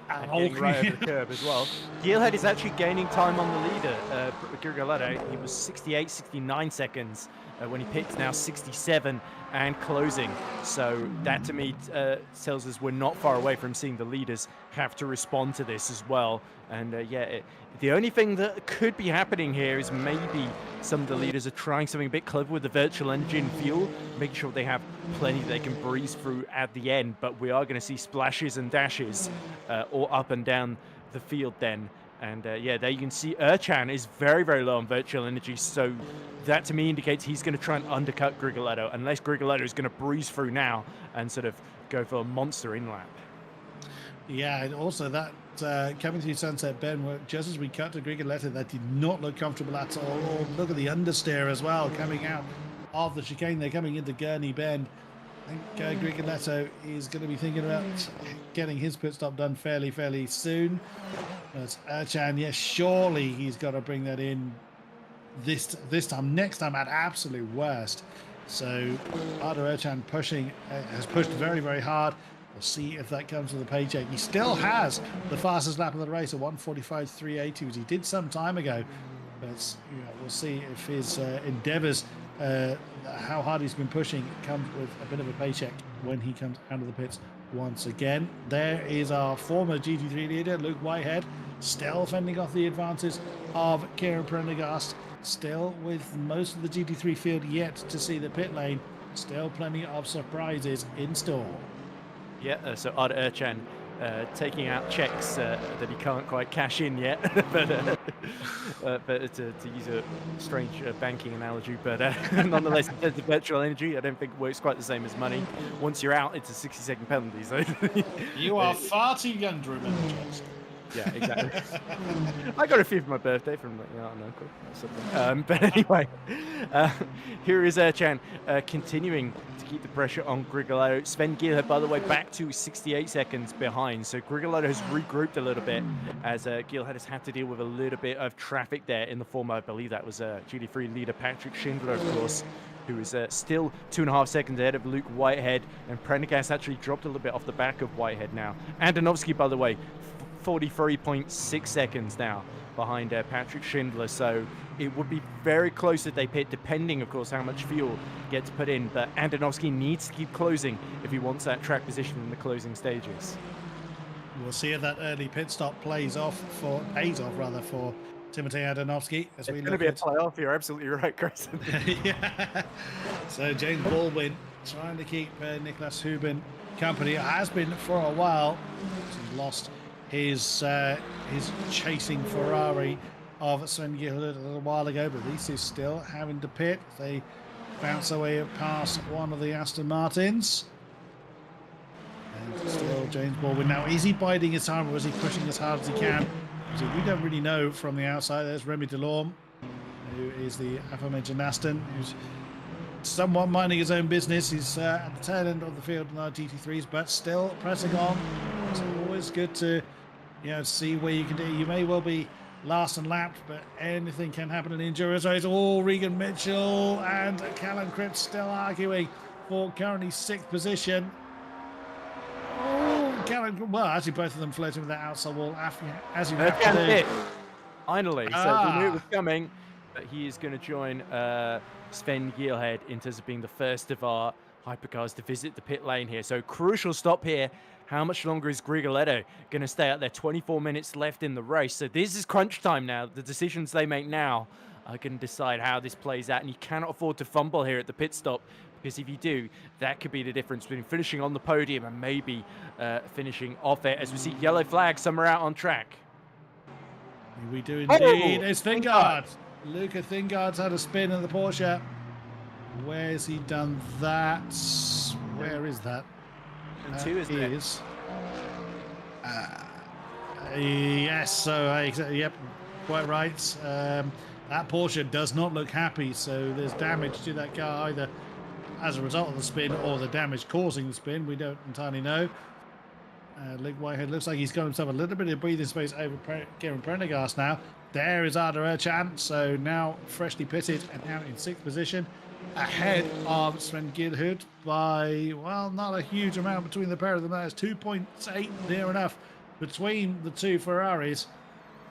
And getting right over the curb as well. Geelhead is actually gaining time on the leader. Grigoletto, he was 68, 69 seconds when he picked, now 67 and closing. So that to me tells us we're not far away from seeing the leaders have to respond to this as well. And the only thing that could be happening here is maybe some of the leaders are trying something a bit clever with the virtual engine and fuel, making sure they have plenty they can breeze through at the end. But we are going to see splashes and dashes all up and down the field then. And there you can see Urchan is very, very low on virtual energy. So that to me indicates he's going to try and undercut Grigoletto, unless Grigoletto is going to breeze through now and sort of go for a monster in lap. Yeah, and also that coming through Sunset Bend, just as we cut to Grigoletto, that did not look comfortable at all. Oh, look at the understeer as well coming out of the chicane. They're coming into Gurney Bend. I think Grigoletto is going to be thinking about getting his pit stop done fairly soon. But Urchan, yes, surely he's got to bring that in this time. Next time at absolute worst. So Arda Urchan has pushed very, very hard. We'll see if that comes with a paycheck. He still has the fastest lap of the race at 1:45.380, which he did some time ago. But we'll see if his endeavours, how hard he's been pushing, comes with a bit of a paycheck when he comes out of the pits once again. There is our former GT3 leader, Luke Whitehead, still fending off the advances of Kieran Prendergast, still with most of the GT3 field yet to see the pit lane. Still plenty of surprises in store. Yeah, so Arda Urchan taking out checks that he can't quite cash in yet, but to use a strange banking analogy, but nonetheless, the virtual energy I don't think works quite the same as money. Once you're out, it's a 60-second penalty. So you are far too young to remember checks. Yeah, exactly. I got a few for my birthday from an uncle or something. But anyway, here is Urchan continuing to keep the pressure on Grigoletto. Sven Geelhead, by the way, back to 68 seconds behind. So Grigoletto has regrouped a little bit as Geelhead has had to deal with a little bit of traffic there in the form of, I believe that was GT3 leader Patrick Schindler, of course, who is still 2.5 seconds ahead of Luke Whitehead. And Prendergast actually dropped a little bit off the back of Whitehead now. Andonovski, by the way, 43.6 seconds now behind Patrick Schindler, so it would be very close if they pit, depending of course how much fuel gets put in, but Andonovski needs to keep closing if he wants that track position in the closing stages. We'll see if that early pit stop pays off for Timothy Andonovski. It's going to be a playoff, you're absolutely right, Chris. Yeah. So James Baldwin trying to keep Niklas Hubin company, has been for a while. He's lost his chasing Ferrari of Sven Geelhead a little while ago, but at least he's still having to pit. They bounce away past one of the Aston Martins. And still James Baldwin. Now, is he biding his time or is he pushing as hard as he can? So we don't really know from the outside. There's Remy Delorme, who is the aforementioned Aston, who's somewhat minding his own business. He's at the tail end of the field in our GT3s, but still pressing on. It's always good to see where you can do. You may well be last and lapped, but anything can happen in the endurance race. Oh, Regan Mitchell and Callum Cripps still arguing for currently 6th position. Oh, Callum, well, actually both of them flirting with that outside wall as you have to do. Finally, so we knew it was coming, but he is going to join Sven Geelhead in terms of being the first of our hypercars to visit the pit lane here. So crucial stop here. How much longer is Grigoletto going to stay out there? 24 minutes left in the race. So this is crunch time now. The decisions they make now are going to decide how this plays out. And you cannot afford to fumble here at the pit stop, because if you do, that could be the difference between finishing on the podium and maybe finishing off it. As we see yellow flag somewhere out on track. We do indeed. It's Thingard. Luca Thingard's had a spin in the Porsche. Where's he done that? Where is that? And two is there. Yes, so yep, quite right. That Porsche does not look happy, so there's damage to that car either as a result of the spin or the damage causing the spin. We don't entirely know. Luke Whitehead looks like he's got himself a little bit of breathing space over Kieran Prendergast now. There is Arda Erchan, so now freshly pitted and now in 6th position, ahead of Sven Gilhud by, well, not a huge amount between the pair of them. That is 2.8 near enough between the two Ferraris.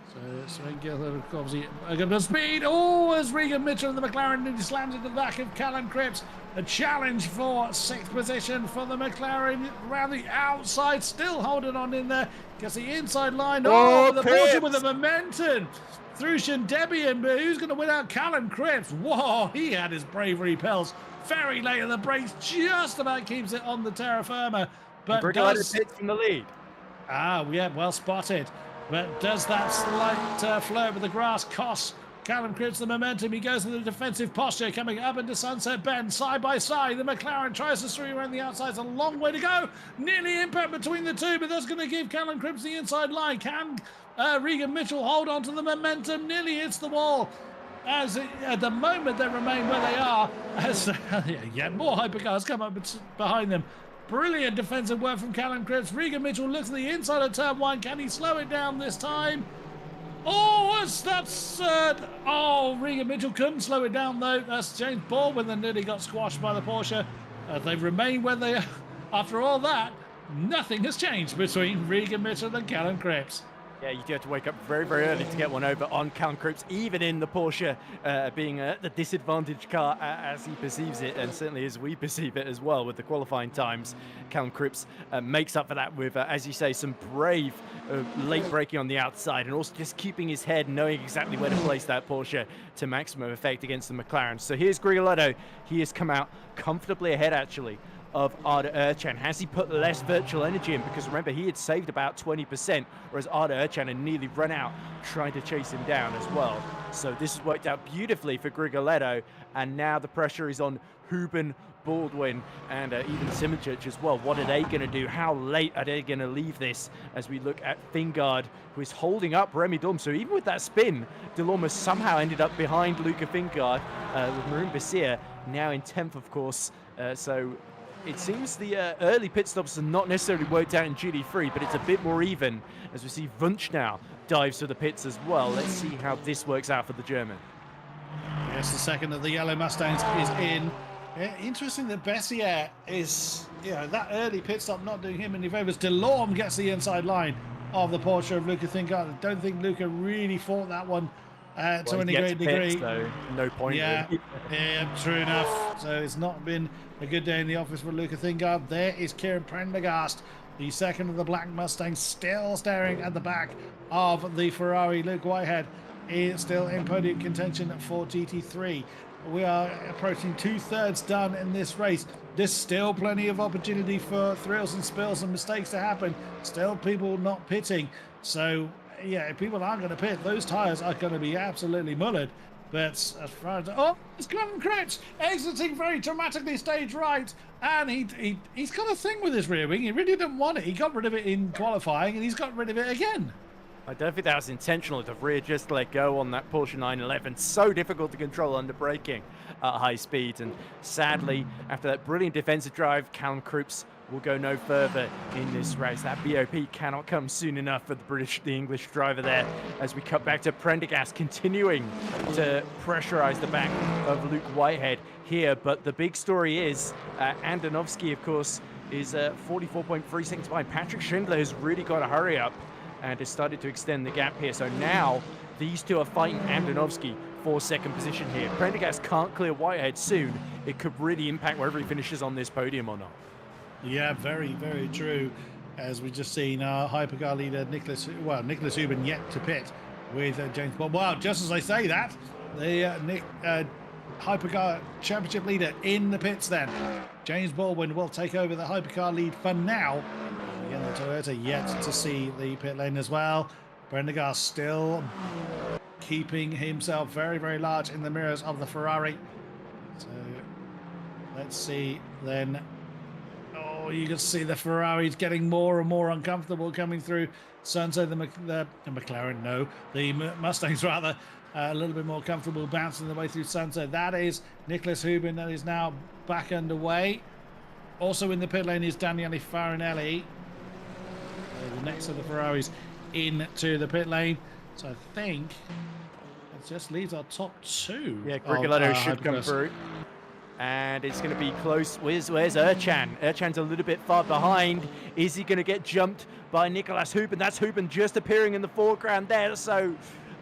So Sven Gilhud obviously a good bit of speed. Oh, as Regan Mitchell and the McLaren nearly slams into the back of Callum Cripps. A challenge for 6th position for the McLaren around the outside, still holding on in there. Gets the inside line. Oh, the Porsche with the momentum through Debian, but who's going to win out? Callum Cripps. Whoa, he had his bravery pills very late in the brakes, just about keeps it on the terra firma. But does pits from the lead. Yeah, well spotted. But does that slight flirt with the grass cost Callum Cripps the momentum? He goes in the defensive posture, coming up into Sunset Bend, side by side. The McLaren tries to swing around the outside. It's a long way to go. Nearly impact between the two, but that's going to give Callum Cripps the inside line. Can Regan Mitchell hold on to the momentum? Nearly hits the wall. At the moment, they remain where they are. As more hypercars come up behind them. Brilliant defensive work from Callum Cripps. Regan Mitchell looks at the inside of turn 1. Can he slow it down this time? Oh, that's Regan Mitchell couldn't slow it down though. That's James Baldwin that nearly got squashed by the Porsche. They remain where they are. After all that, nothing has changed between Regan Mitchell and Callum Cripps. Yeah, you do have to wake up very, very early to get one over on Callum Cripps, even in the Porsche being the disadvantaged car as he perceives it, and certainly as we perceive it as well with the qualifying times. Callum Cripps makes up for that with, as you say, some brave late braking on the outside, and also just keeping his head, knowing exactly where to place that Porsche to maximum effect against the McLaren. So here's Grigolotto. He has come out comfortably ahead, actually, of Arda Erchan. Has he put less virtual energy in? Because remember, he had saved about 20%, whereas Arda Erchan had nearly run out trying to chase him down as well. So this has worked out beautifully for Grigoletto, and now the pressure is on Huben, Baldwin, and even Simoncic as well. What are they going to do? How late are they going to leave this? As we look at Fingard, who is holding up Remy Delorme. So even with that spin, Delorme has somehow ended up behind Luca Fingard with Maroon Basir now in 10th, of course. So it seems the early pit stops are not necessarily worked out in GT3, but it's a bit more even as we see Wunsch now dives to the pits as well. Let's see how this works out for the German. Yes, the second of the yellow Mustangs is in. Interesting that Bessier is, that early pit stop not doing him any favours. Delorme gets the inside line of the Porsche of Luca Fingard. I don't think Luca really fought that one to any great degree. So no point. Yeah, true enough. So it's not been a good day in the office for Luca Fingard. There is Kieran Prendergast, the second of the black Mustangs, still staring at the back of the Ferrari. Luke Whitehead is still in podium contention for GT3. We are approaching 2/3 done in this race. There's still plenty of opportunity for thrills and spills and mistakes to happen. Still people not pitting. So yeah, if people aren't going to pit, those tyres are going to be absolutely mullered. But as far as it's Callum Cripps exiting very dramatically stage right, and he's got a thing with his rear wing. He really didn't want it. He got rid of it in qualifying, and he's got rid of it again. I don't think that was intentional. The rear just let go on that Porsche 911. So difficult to control under braking at high speeds. And sadly, after that brilliant defensive drive, Callum Cripps will go no further in this race. That BOP cannot come soon enough for the English driver there. As we cut back to Prendergast, continuing to pressurize the back of Luke Whitehead here. But the big story is Andonovski, of course, is 44.3 seconds behind. Patrick Schindler has really got to hurry up and has started to extend the gap here. So now these two are fighting Andonovski for second position here. Prendergast can't clear Whitehead soon. It could really impact whether he finishes on this podium or not. Yeah, very, very true. As we just seen our Hypercar leader Nicholas Huben yet to pit with James Bond. Wow, just as I say that, the Hypercar Championship leader in the pits then. James Baldwin will take over the Hypercar lead for now. Again, the Toyota yet to see the pit lane as well. Prendergast still keeping himself very, very large in the mirrors of the Ferrari. So let's see then. Oh, you can see the Ferrari's getting more and more uncomfortable coming through Sunset. The McLaren, no, the Mustangs rather, a little bit more comfortable bouncing their way through Sunset. That is Nicholas Huben that is now back underway. Also in the pit lane is Daniele Farinelli. the next of the Ferraris into the pit lane. So I think it just leaves our top two. Yeah, Grigoletto should come Hypercross. through. And it's going to be close. Where's Erchan? Erchan's a little bit far behind. Is he going to get jumped by Nicolas Huben? That's Huben just appearing in the foreground there. So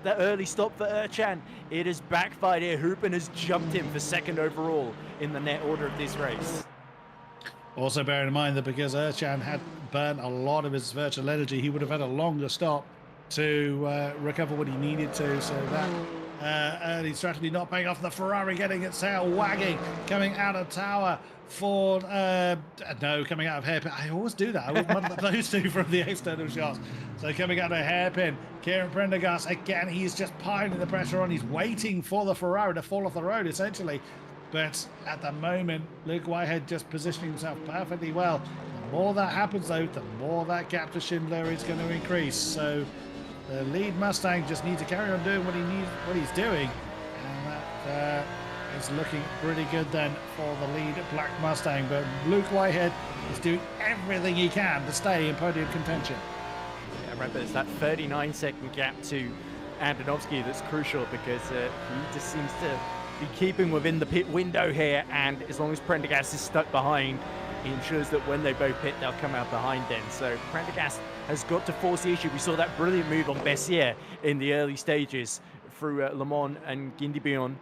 the early stop for Erchan, it has backfired here. Huben has jumped him for second overall in the net order of this race. Also bearing in mind that because Erchan had burnt a lot of his virtual energy, he would have had a longer stop to recover what he needed to. So that early strategy not paying off. The Ferrari getting its tail wagging, coming out of tower for coming out of hairpin. I always do that. I always muddle those two from the external shots. So coming out of hairpin, Kieran Prendergast again. He's just piling the pressure on. He's waiting for the Ferrari to fall off the road, essentially. But at the moment, Luke Whitehead just positioning himself perfectly well. The more that happens, though, the more that gap to Schindler is going to increase. So the lead Mustang just needs to carry on doing what he's doing, and that is looking pretty good then for the lead Black Mustang. But Luke Whitehead is doing everything he can to stay in podium contention. Yeah, remember, it's that 39-second gap to Andonovski that's crucial, because he just seems to be keeping within the pit window here, and as long as Prendergast is stuck behind, it ensures that when they both pit, they'll come out behind then. So Prendergast has got to force the issue. We saw that brilliant move on Bessier in the early stages through Le Mans and Guindy-Bion.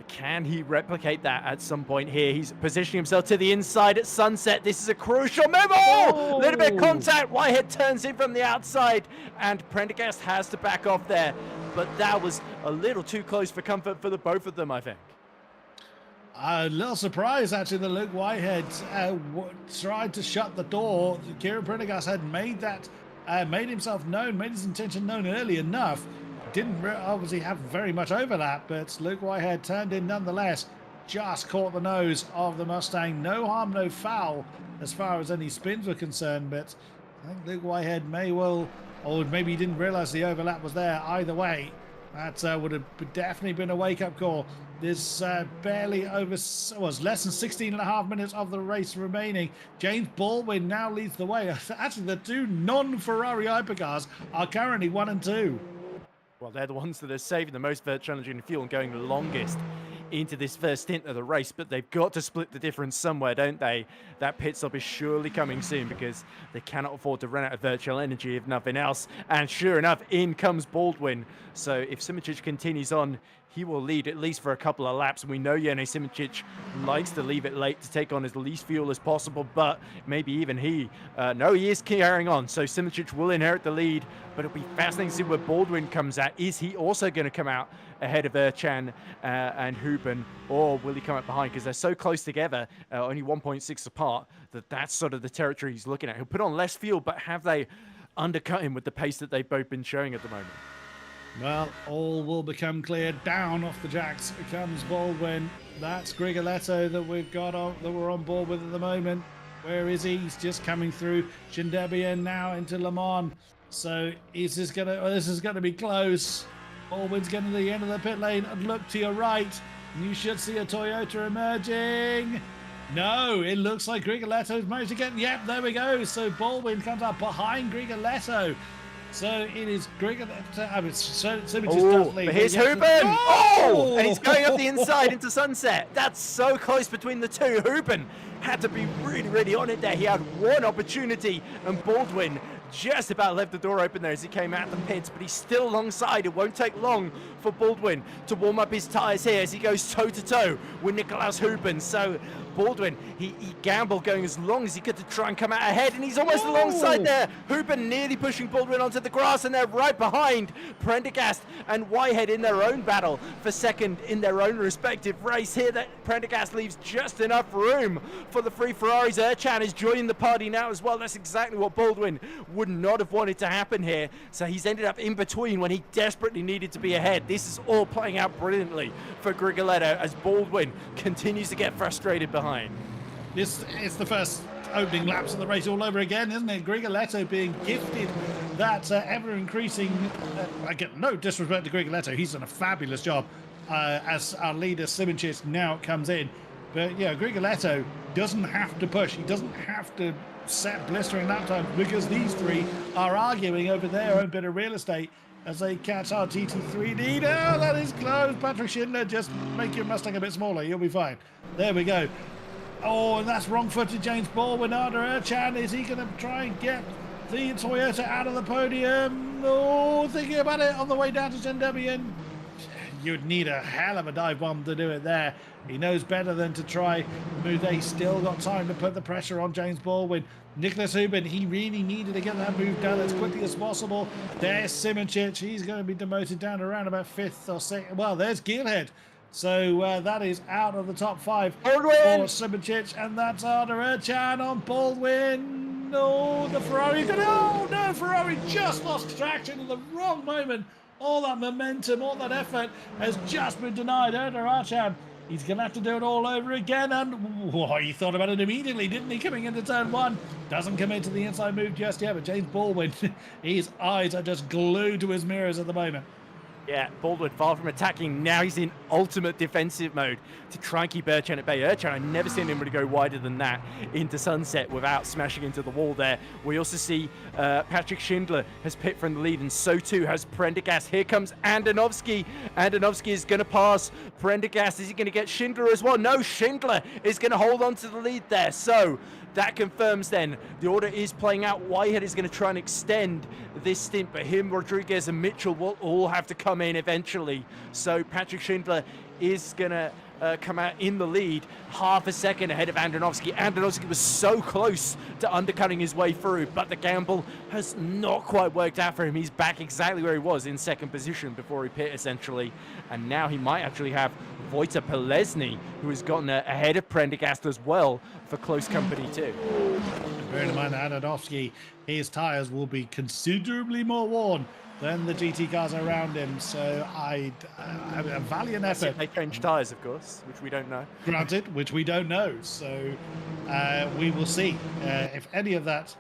Can he replicate that at some point here? He's positioning himself to the inside at Sunset. This is a crucial move. Oh! Little bit of contact. Whitehead turns in from the outside, and Prendergast has to back off there. But that was a little too close for comfort for the both of them, I think. A little surprise, actually, that Luke Whitehead tried to shut the door. Kieran Prendergast had made himself known, made his intention known early enough. Didn't obviously have very much overlap, but Luke Whitehead turned in nonetheless. Just caught the nose of the Mustang. No harm, no foul as far as any spins were concerned, but I think Luke Whitehead may well, or maybe he didn't realize the overlap was there. Either way, that would have definitely been a wake-up call. There's barely over, was less than 16 and a half minutes of the race remaining. James Baldwin now leads the way. Actually, the two non-Ferrari hypercars are currently 1 and 2. Well, they're the ones that are saving the most virtual energy and fuel and going the longest into this first stint of the race, but they've got to split the difference somewhere, don't they? That pit stop is surely coming soon, because they cannot afford to run out of virtual energy if nothing else. And sure enough, in comes Baldwin. So if Simicic continues on, he will lead at least for a couple of laps. And we know Jene Simicic likes to leave it late to take on as least fuel as possible, but maybe even he. No, he is carrying on. So Simicic will inherit the lead, but it'll be fascinating to see where Baldwin comes at. Is he also going to come out ahead of Erchan and Huben, or will he come up behind? Because they're so close together, only 1.6 apart, that's sort of the territory he's looking at. He'll put on less fuel, but have they undercut him with the pace that they've both been showing at the moment? Well, all will become clear. Down off the jacks comes Baldwin. That's Grigoletto that we've got on, that we're on board with at the moment. Where is he? He's just coming through Gendebian now into Le Mans. So this is gonna be close. Baldwin's getting to the end of the pit lane, and look to your right. You should see a Toyota emerging. No, it looks like Grigoletto's managed to get. Yep, there we go. So Baldwin comes up behind Grigoletto. So it is Grigoletto. I mean, but here's Huben. Oh! And he's going up the inside into Sunset. That's so close between the two. Huben had to be really, really on it there. He had one opportunity, and Baldwin just about left the door open there as he came out the pits, but he's still alongside. It won't take long for Baldwin to warm up his tyres here as he goes toe-to-toe with Nicolas Huben. So Baldwin, he gambled going as long as he could to try and come out ahead, and he's almost alongside there. Huben nearly pushing Baldwin onto the grass, and they're right behind Prendergast and Whitehead in their own battle for second in their own respective race here. That Prendergast leaves just enough room for the three Ferraris. Erchan is joining the party now as well. That's exactly what Baldwin would not have wanted to happen here. So he's ended up in between when he desperately needed to be ahead. This is all playing out brilliantly for Grigoletto as Baldwin continues to get frustrated behind. This is the first opening laps of the race all over again, isn't it? Grigoletto being gifted that ever-increasing... I get no disrespect to Grigoletto. He's done a fabulous job as our leader, Simicic, now comes in. But yeah, Grigoletto doesn't have to push. He doesn't have to set blistering lap times because these three are arguing over their own bit of real estate as they catch our GT3 lead. Oh, that is close. Patrick Schindler, just make your Mustang a bit smaller. You'll be fine. There we go. Oh, and that's wrong-footed James Baldwin. Arda Erchan, is he going to try and get the Toyota out of the podium? Oh, thinking about it on the way down to Zendebian. You'd need a hell of a dive bomb to do it there. He knows better than to try. They still got time to put the pressure on James Baldwin. Nicholas Hubin, he really needed to get that move done as quickly as possible. There's Simoncic. He's going to be demoted down to around about 5th or 6th. Well, there's Geelhead. So that is out of the top 5 for Simoncic, and that's Arda Erchan on Baldwin. No, the Ferrari. Oh, no, Ferrari just lost traction in the wrong moment. All that momentum, all that effort has just been denied. Arda Erchan, he's going to have to do it all over again. And he thought about it immediately, didn't he? Coming into turn 1. Doesn't commit to the inside move just yet, but James Baldwin, his eyes are just glued to his mirrors at the moment. Yeah, Baldwin far from attacking. Now he's in ultimate defensive mode to try and keep Erchan at bay. Erchan, I've never seen him really go wider than that into Sunset without smashing into the wall there. We also see Patrick Schindler has picked from the lead, and so too has Prendergast. Here comes Andonovski. Andonovski is going to pass Prendergast. Is he going to get Schindler as well? No, Schindler is going to hold on to the lead there. So that confirms then the order is playing out. Whitehead is going to try and extend this stint, but him, Rodriguez and Mitchell will all have to come in eventually. So Patrick Schindler is going to come out in the lead, half a second ahead of Andonovski. Andonovski was so close to undercutting his way through, but the gamble has not quite worked out for him. He's back exactly where he was in second position before he pit, essentially. And now he might actually have Wojtek Polesny, who has gotten ahead of Prendergast as well for close company too. Bearing in mind that Andonovski, his tyres will be considerably more worn than the GT cars around him, so a valiant effort. They change tyres, of course, which we don't know. Granted, which we don't know, so we will see if any of that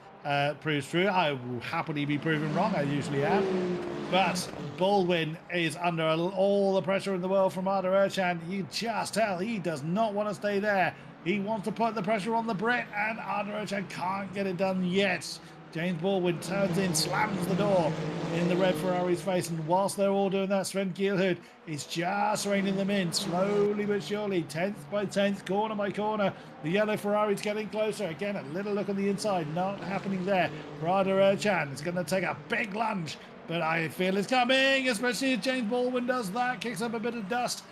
proves true. I will happily be proven wrong, I usually am. But Baldwin is under all the pressure in the world from Arda Erchan. You just tell he does not want to stay there. He wants to put the pressure on the Brit, and Arda Erchan can't get it done yet. James Baldwin turns in, slams the door in the red Ferrari's face, and whilst they're all doing that, Sven Geelhood is just reining them in, slowly but surely, 10th by 10th, corner by corner. The yellow Ferrari's getting closer. Again, a little look on the inside, not happening there. Arda Erchan is going to take a big lunge, but I feel it's coming, especially if James Baldwin does that, kicks up a bit of dust.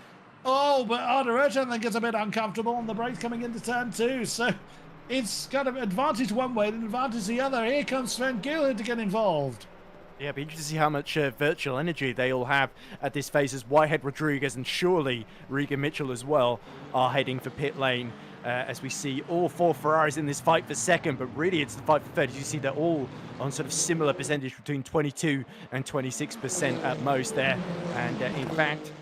Oh, but Arda Erchan then gets a bit uncomfortable, and the brakes coming into turn 2, so it's got an advantage one way and an advantage the other. Here comes Sven Geelhood to get involved. Yeah, it'd be interesting to see how much virtual energy they all have at this phase, as Whitehead, Rodriguez and surely Regan Mitchell as well are heading for pit lane, as we see all 4 Ferraris in this fight for second, but really it's the fight for third. As you see, they're all on sort of similar percentage between 22 and 26% at most there. And in fact,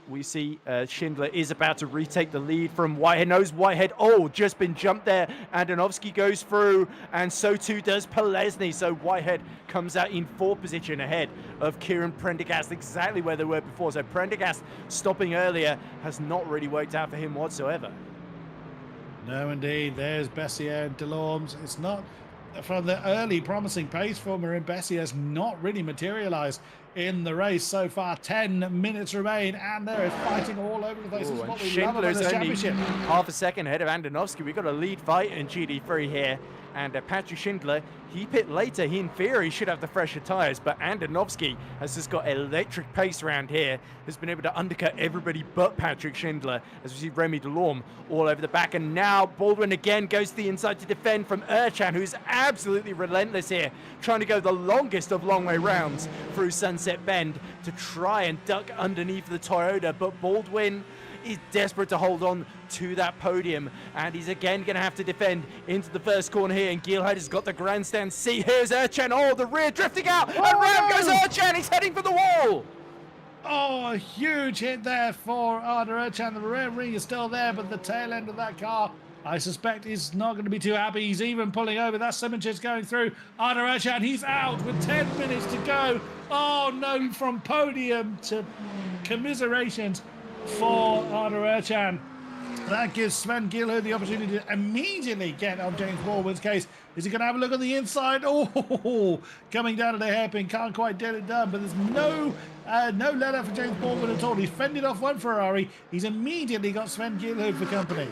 we see Schindler is about to retake the lead from Whitehead. Knows Whitehead, just been jumped there. Andonovski goes through, and so too does Polesny. So Whitehead comes out in 4th position ahead of Kieran Prendergast, exactly where they were before. So Prendergast stopping earlier has not really worked out for him whatsoever. No, indeed. There's Bessier and Delorme's. It's not from the early promising pace for Marin Bessier has not really materialized in the race so far. 10 minutes remain, and there is fighting all over the place. This is what we love about this championship. Half a second ahead of Andonovski. We've got a lead fight in GT3 here, and Patrick Schindler, he pit later. He, in theory, should have the fresher tyres, but Andonovski has just got electric pace around here, has been able to undercut everybody but Patrick Schindler, as we see Remy Delorme all over the back. And now Baldwin again goes to the inside to defend from Erchan, who's absolutely relentless here, trying to go the longest of long way rounds through Sunset Bend to try and duck underneath the Toyota. But Baldwin is desperate to hold on to that podium, and he's again going to have to defend into the first corner here, and Geelhead has got the grandstand seat. Here's Erchan, the rear drifting out, and round goes Erchan, he's heading for the wall. Oh, a huge hit there for Arda Erchan. The rear ring is still there, but the tail end of that car, I suspect, is not going to be too happy. He's even pulling over. That's Simoncic going through. Arda Erchan, he's out with 10 minutes to go. Oh no, from podium to commiserations for Arda Erchan. That gives Sven Gilho the opportunity to immediately get on James Baldwin's case. Is he going to have a look on the inside? Oh, coming down to the hairpin. Can't quite get it done, but there's no let up for James Baldwin at all. He's fended off one Ferrari. He's immediately got Sven Gilho for company.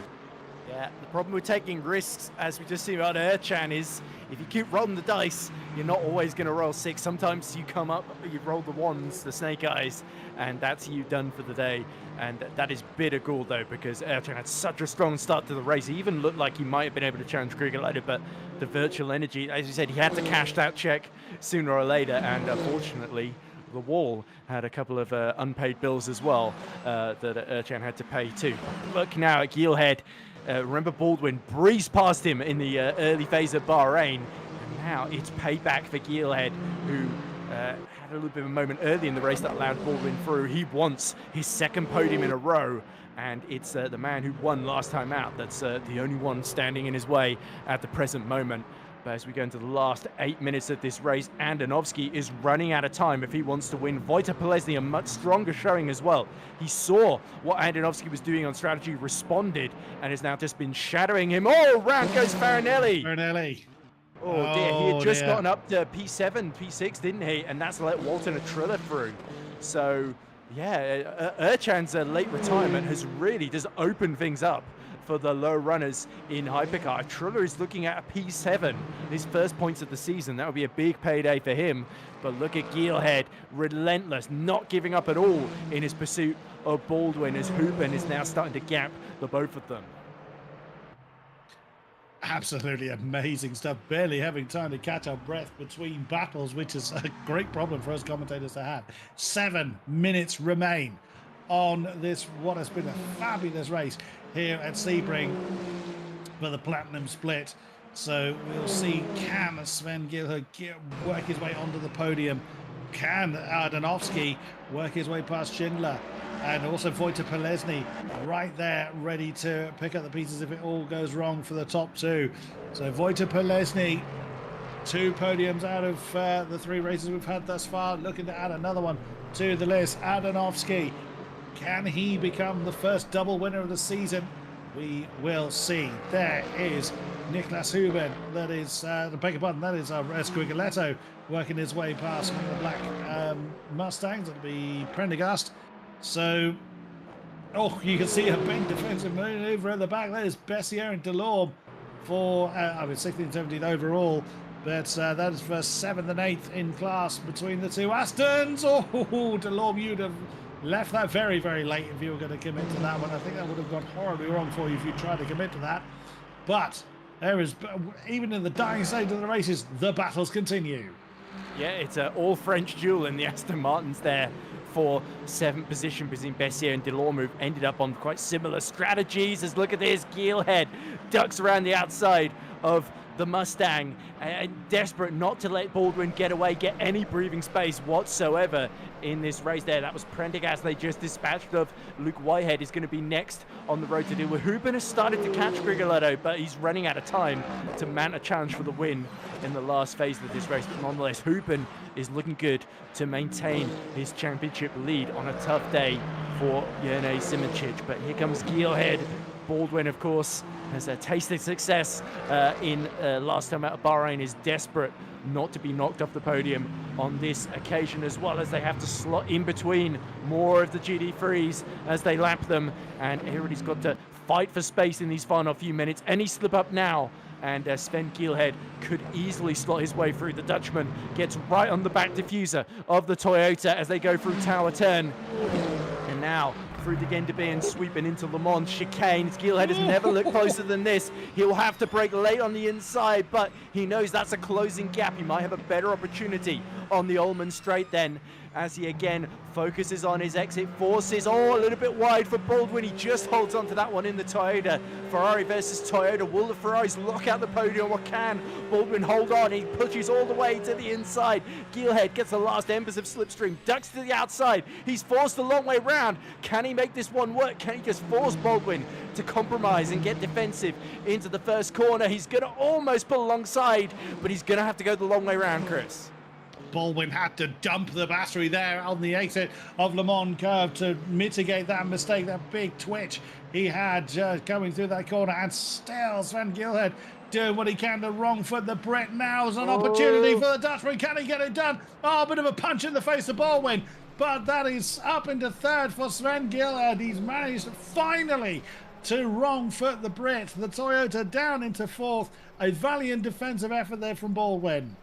Yeah, the problem with taking risks, as we just see about Erchan, is if you keep rolling the dice, you're not always going to roll 6. Sometimes you come up, you roll the ones, the snake eyes, and that's you done for the day. And that is bitter gall, though, because Erchan had such a strong start to the race. He even looked like he might have been able to challenge Krieger later, but the virtual energy, as you said, he had to cash that check sooner or later, and unfortunately, the wall had a couple of unpaid bills as well that Erchan had to pay too. Look now at Gielhed. Remember, Baldwin breezed past him in the early phase of Bahrain. And now it's payback for Gielhed, who had a little bit of a moment early in the race that allowed Baldwin through. He wants his second podium in a row, and it's the man who won last time out that's the only one standing in his way at the present moment. But as we go into the last 8 minutes of this race, Andonovski is running out of time if he wants to win. Wojtek Polesny, a much stronger showing as well. He saw what Andonovski was doing on strategy, responded, and has now just been shadowing him. Oh, round goes Farinelli. Farinelli. Oh dear, he had just gotten up to P7, P6, didn't he? And that's let Walton and Triller through. So, yeah, Erchan's late retirement has really just opened things up for the low runners in Hypercar. Triller is looking at a P7, his first points of the season. That would be a big payday for him. But look at Gielhed, relentless, not giving up at all in his pursuit of Baldwin, as Huben is now starting to gap the both of them. Absolutely amazing stuff. Barely having time to catch our breath between battles, which is a great problem for us commentators to have. 7 minutes remain on this, what has been a fabulous race here at Sebring for the Platinum Split. So we'll see, can Sven Gilho work his way onto the podium? Can Ardanovsky work his way past Schindler? And also Wojtek Polesny right there, ready to pick up the pieces if it all goes wrong for the top two. So Wojtek Polesny, 2 podiums out of the 3 races we've had thus far. Looking to add another one to the list. Ardanovsky, can he become the first double winner of the season? We will see. There is Niklas Huben. That is, beg your pardon, that is Squigaletto working his way past one of the black Mustangs. That'll be Prendergast. So, oh, you can see a big defensive maneuver at the back. That is Bessier and Delorme for, 16th and 17th overall. But that is for 7th and 8th in class between the two Astons. Oh, Delorme, you'd have left that very, very late if you were going to commit to that one. I think that would have gone horribly wrong for you if you tried to commit to that. But there is, even in the dying stage of the races, the battles continue. Yeah, it's an all-French duel in the Aston Martins there for 7th position between Bessier and Delorme, who've ended up on quite similar strategies. As look at this, Gielhed ducks around the outside of the Mustang, and desperate not to let Baldwin get away, get any breathing space whatsoever in this race there. That was Prendergast they just dispatched of. Luke Whitehead is going to be next on the road to deal with. Huben has started to catch Grigoletto, but he's running out of time to mount a challenge for the win in the last phase of this race. But nonetheless, Huben is looking good to maintain his championship lead on a tough day for Jerne Simoncic. But here comes Gielhed. Baldwin, of course, has tasted success in last time out of Bahrain, is desperate not to be knocked off the podium on this occasion, as well as they have to slot in between more of the GD3s as they lap them. And everybody's got to fight for space in these final few minutes. Any slip up now, and Sven Gielhed could easily slot his way through. The Dutchman gets right on the back diffuser of the Toyota as they go through Tower Turn. And now through the Genderby and sweeping into Le Mans chicane. Gielhed has never looked closer than this. He'll have to brake late on the inside, but he knows that's a closing gap. He might have a better opportunity on the Ullman straight then, as he again focuses on his exit forces. Oh, a little bit wide for Baldwin. He just holds on to that one in the Toyota. Ferrari versus Toyota. Will the Ferraris lock out the podium, or can Baldwin hold on? He pushes all the way to the inside. Gielhed gets the last embers of slipstream, ducks to the outside. He's forced a long way round. Can he make this one work? Can he just force Baldwin to compromise and get defensive into the first corner? He's going to almost pull alongside, but he's going to have to go the long way round, Chris. Baldwin had to dump the battery there on the exit of Le Mans curve to mitigate that mistake, that big twitch he had going through that corner. And still Sven Gilhead doing what he can to wrong foot the Brit. Now is an opportunity for the Dutchman. Can he get it done? Oh, a bit of a punch in the face of Baldwin. But that is up into third for Sven Gilhead. He's managed finally to wrong foot the Brit. The Toyota down into fourth. A valiant defensive effort there from Baldwin.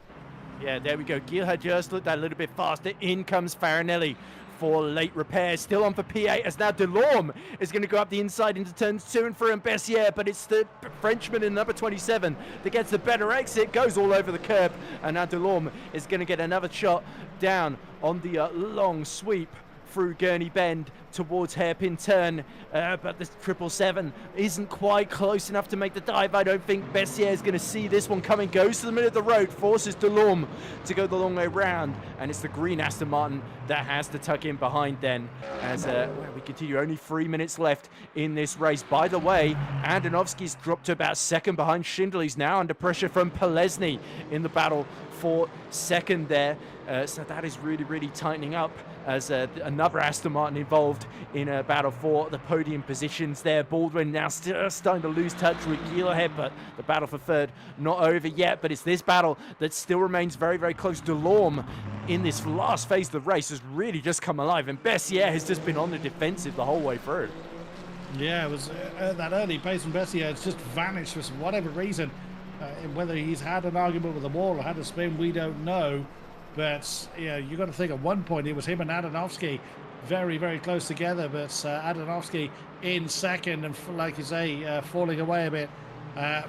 Yeah, there we go. Gilhead just looked that little bit faster. In comes Farinelli for late repairs. Still on for P8 as now Delorme is going to go up the inside into turns 2 and 3 and Bessier, but it's the Frenchman in number 27 that gets the better exit, goes all over the curb, and now Delorme is going to get another shot down on the long sweep through Gurney Bend towards Hairpin Turn, but the 777 isn't quite close enough to make the dive. I don't think Bessier is going to see this one coming. Goes to the middle of the road, forces Delorme to go the long way round, and it's the green Aston Martin that has to tuck in behind then as we continue. Only 3 minutes left in this race. By the way, Andonovski's dropped to about second behind Schindler. He's now under pressure from Polesny in the battle for second there. So that is really, really tightening up as another Aston Martin involved in a battle for the podium positions there. Baldwin now still starting to lose touch with Gilhead, but the battle for third not over yet. But it's this battle that still remains very, very close. Delorme in this last phase of the race has really just come alive, and Bessier has just been on the defensive the whole way through. Yeah, it was that early pace from Bessier has just vanished for whatever reason. Whether he's had an argument with the wall or had a spin, we don't know. But yeah, you got to think at one point it was him and Adanovsky very, very close together. But Adanovsky in second, and like you say, falling away a bit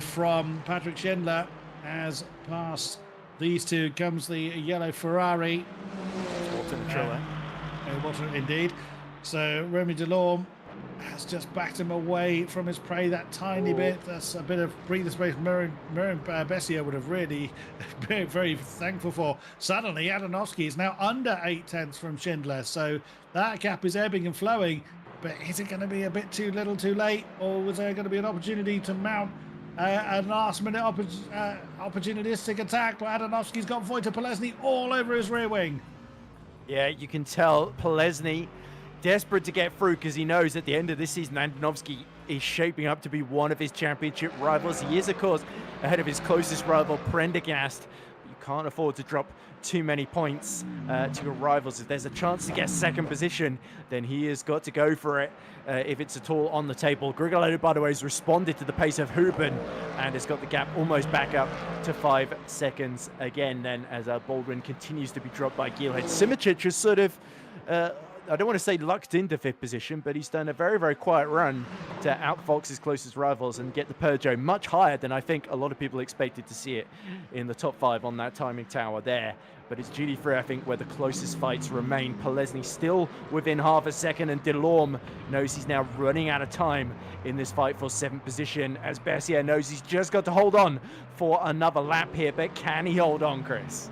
from Patrick Schindler. As past these two comes the yellow Ferrari. Indeed. So Remy Delorme has just backed him away from his prey that tiny bit. That's a bit of breathing space Miriam Bessier would have really been very thankful for. Suddenly, Adanovsky is now under 8/10 from Schindler, so that gap is ebbing and flowing. But is it going to be a bit too little too late, or was there going to be an opportunity to mount a last-minute opportunistic attack? But Adanovsky's got Wojtek Polesny all over his rear wing. Yeah, you can tell Polesny desperate to get through because he knows at the end of this season Andonovski is shaping up to be one of his championship rivals. He is, of course, ahead of his closest rival, Prendergast. You can't afford to drop too many points to your rivals. If there's a chance to get second position, then he has got to go for it if it's at all on the table. Grigoletto, by the way, has responded to the pace of Huben and has got the gap almost back up to 5 seconds again then as Baldwin continues to be dropped by Gilhead. Simičić is sort of I don't want to say lucked into 5th position, but he's done a very, very quiet run to outfox his closest rivals and get the Peugeot much higher than I think a lot of people expected to see it in the top 5 on that timing tower there. But it's GT3, I think, where the closest fights remain. Polesny still within half a second, and Delorme knows he's now running out of time in this fight for 7th position, as Bessier knows he's just got to hold on for another lap here. But can he hold on, Chris?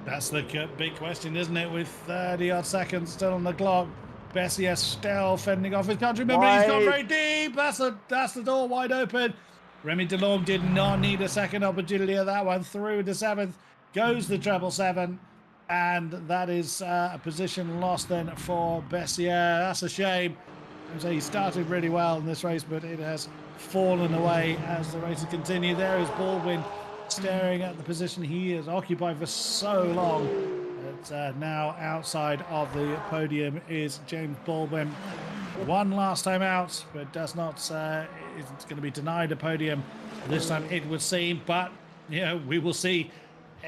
That's the big question, isn't it? With 30-odd seconds still on the clock, Bessier still fending off his countryman, but he's gone very deep. That's the door wide open. Remy Delorme did not need a second opportunity of that one. Through to 7th goes the 777, and that is a position lost then for Bessier. That's a shame. He started really well in this race, but it has fallen away as the race has continued. There is Baldwin staring at the position he has occupied for so long. But now outside of the podium is James Baldwin. One last time out, but does not isn't going to be denied a podium this time, it would seem. But you know, we will see.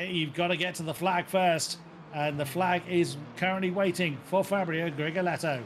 You've got to get to the flag first, and the flag is currently waiting for Fabio Grigoletto.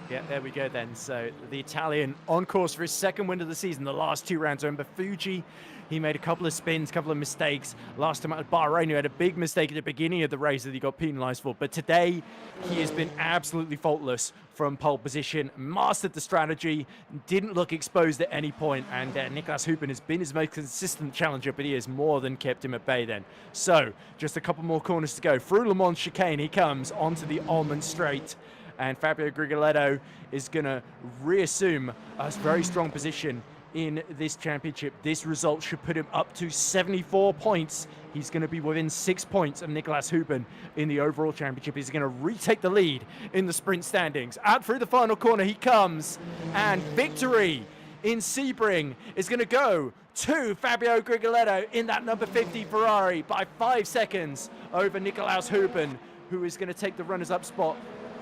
Yeah, there we go then. So the Italian on course for his second win of the season. The last 2 rounds. Remember, Fuji, he made a couple of spins, couple of mistakes. Last time at Bahrain, he had a big mistake at the beginning of the race that he got penalised for. But today, he has been absolutely faultless from pole position. Mastered the strategy, didn't look exposed at any point. And Niklas Hupen has been his most consistent challenger, but he has more than kept him at bay then. So, just a couple more corners to go. Through Le Mans chicane, he comes onto the Almond Straight. And Fabio Grigoletto is going to reassume a very strong position in this championship. This result should put him up to 74 points. He's going to be within 6 points of Nicolas Huben in the overall championship. He's going to retake the lead in the sprint standings. Out through the final corner he comes, and victory in Sebring is going to go to Fabio Grigoletto in that number 50 Ferrari by 5 seconds over Nicolas Huben, who is going to take the runners-up spot.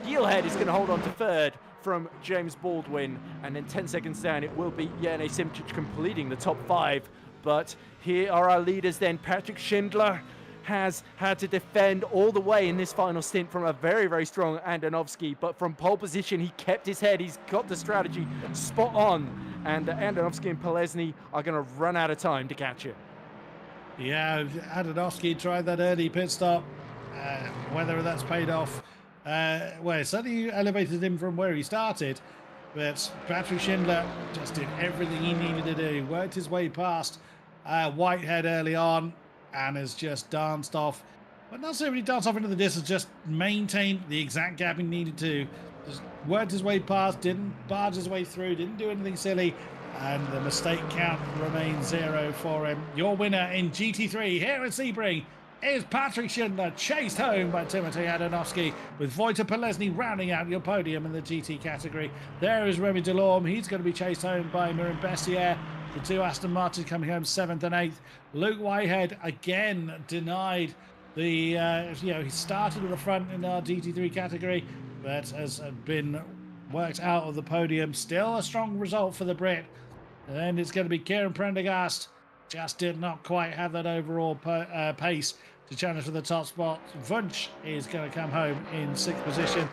Gielhead is going to hold on to third from James Baldwin, and then 10 seconds down it will be Jene Simčić completing the top 5. But here are our leaders then. Patrick Schindler has had to defend all the way in this final stint from a very, very strong Andonovski, but from pole position he kept his head. He's got the strategy spot on, and Andonovski and Polesny are going to run out of time to catch it. Yeah, Andonovski tried that early pit stop. Whether that's paid off, well, it certainly elevated him from where he started, but Patrick Schindler just did everything he needed to do. Worked his way past Whitehead early on and has just danced off, but not so really danced off into the distance, just maintained the exact gap he needed to. Just worked his way past, didn't barge his way through, didn't do anything silly, and the mistake count remains 0 for him. Your winner in GT3 here at Sebring is Patrick Schindler, chased home by Timotej Andonovski, with Wojtek Polesny rounding out your podium in the GT category. There is Remy Delorme. He's going to be chased home by Mirin Bessier. The two Aston Martins coming home 7th and 8th. Luke Whitehead again denied the, he started at the front in our GT3 category, but has been worked out of the podium. Still a strong result for the Brit. And it's going to be Kieran Prendergast. Just did not quite have that overall pace to challenge for the top spot. Wunsch is going to come home in 6th position.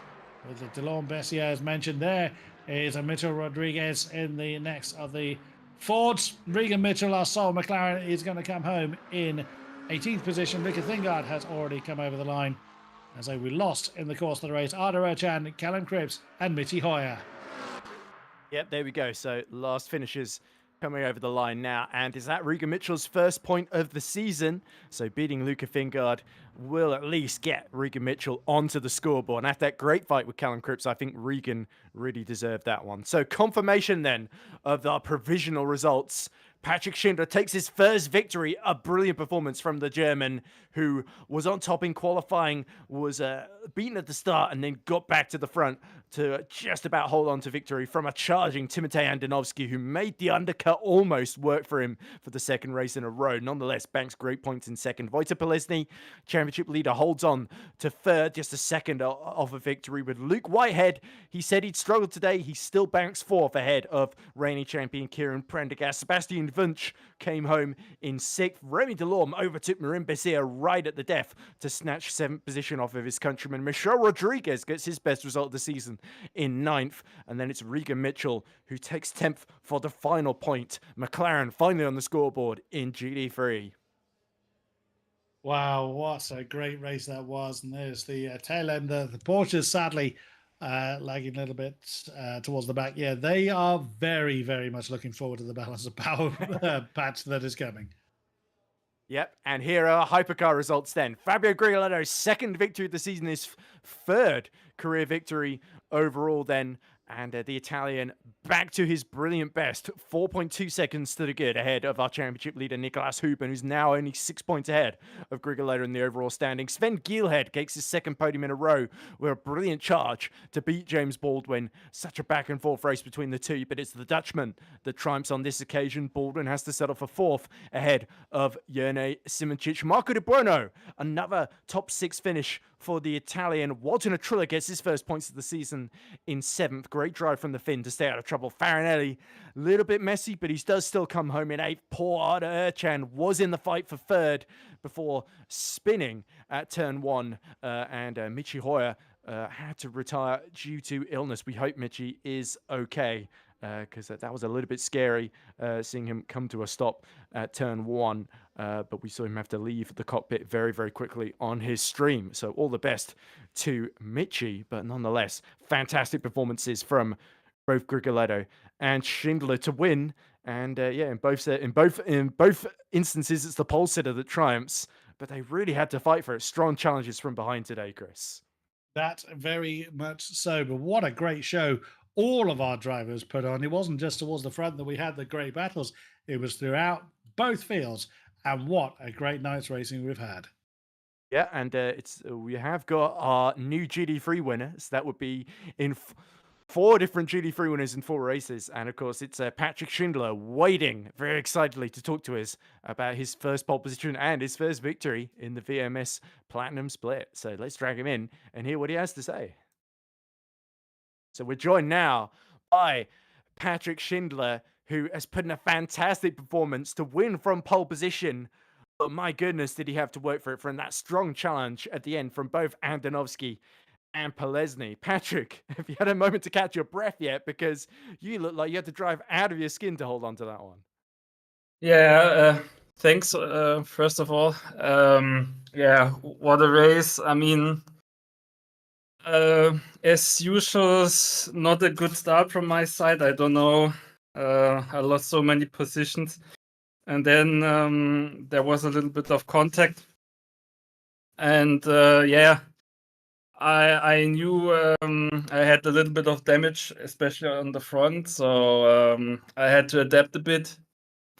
With the Delorme Bessier, as mentioned, there is a Mitchell Rodriguez in the next of the Fords. Regan Mitchell, our sole McLaren, is going to come home in 18th position. Ricky Thingard has already come over the line. As though we lost in the course of the race, Arda Erchan, Callum Cripps and Mitchy Hoyer. Yep, there we go. So last finishes coming over the line now. And is that Regan Mitchell's first point of the season? So beating Luca Thingard will at least get Regan Mitchell onto the scoreboard. And after that great fight with Callum Cripps, I think Regan really deserved that one. So confirmation then of our provisional results. Patrick Schindler takes his first victory, a brilliant performance from the German, who was on top in qualifying, was beaten at the start and then got back to the front to just about hold on to victory from a charging Timotej Andonovski, who made the undercut almost work for him for the second race in a row. Nonetheless, banks great points in second. Wojtek Polesny, championship leader, holds on to third, just a second off a victory with Luke Whitehead. He said he'd struggled today. He still banks fourth ahead of reigning champion Kieran Prendergast. Sebastian Wunsch came home in 6th. Remy Delorme overtook Mirin Bessier right at the death to snatch 7th position off of his countryman. Michel Rodriguez gets his best result of the season in 9th. And then it's Regan Mitchell who takes 10th for the final point. McLaren finally on the scoreboard in GT3. Wow, what a great race that was. And there's the tail end. The Porsches, sadly, lagging a little bit towards the back. Yeah, they are very, very much looking forward to the balance of power patch that is coming. Yep, and here are Hypercar results then. Fabio Grigoletto's second victory of the season, his third career victory overall then. And the Italian back to his brilliant best, 4.2 seconds to the good ahead of our championship leader, Nicolas Huben, who's now only 6 points ahead of Grigoletto in the overall standing. Sven Gielhead gets his second podium in a row with a brilliant charge to beat James Baldwin. Such a back and forth race between the two, but it's the Dutchman that triumphs on this occasion. Baldwin has to settle for fourth ahead of Jene Simčić. Marco De Bruno, another top 6 finish for the Italian. Walter Trilla gets his first points of the season in 7th. Great drive from the Finn to stay out of trouble. Farinelli, a little bit messy, but he does still come home in 8th. Poor Arda Erchan was in the fight for 3rd before spinning at turn 1. And Michi Hoyer had to retire due to illness. We hope Michi is okay, because that was a little bit scary seeing him come to a stop at turn 1. But we saw him have to leave the cockpit very, very quickly on his stream. So all the best to Michi, but nonetheless, fantastic performances from both Grigoletto and Schindler to win. And in both instances, it's the pole sitter that triumphs. But they really had to fight for it. Strong challenges from behind today, Chris. That very much so. But what a great show all of our drivers put on. It wasn't just towards the front that we had the great battles, it was throughout both fields. And what a great night's racing we've had. Yeah, and we have got our new GD3 winner. So that would be in 4 different GD3 winners in 4 races. And of course, it's Patrick Schindler waiting very excitedly to talk to us about his first pole position and his first victory in the VMS Platinum Split. So let's drag him in and hear what he has to say. So we're joined now by Patrick Schindler, who has put in a fantastic performance to win from pole position. But my goodness, did he have to work for it from that strong challenge at the end from both Andonovski and Polesny. Patrick, have you had a moment to catch your breath yet? Because you look like you had to drive out of your skin to hold on to that one. Yeah, thanks, first of all. Yeah, what a race. I mean, as usual, not a good start from my side. I don't know. I lost so many positions. And then there was a little bit of contact. And yeah, I knew I had a little bit of damage, especially on the front. So I had to adapt a bit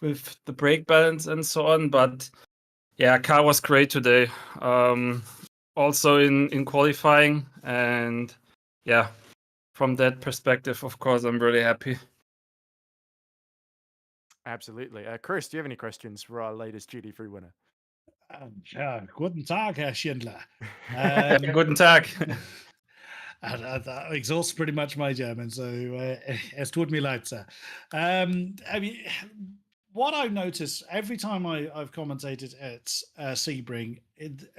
with the brake balance and so on. But yeah, car was great today. Also in qualifying. And yeah, from that perspective, of course, I'm really happy. Absolutely. Chris, do you have any questions for our latest GD3 winner? Ja, guten Tag, Herr Schindler. Guten Tag. That exhausts pretty much my German, so es tut mir leid, sir. I mean, what I've noticed every time I've commentated at Sebring,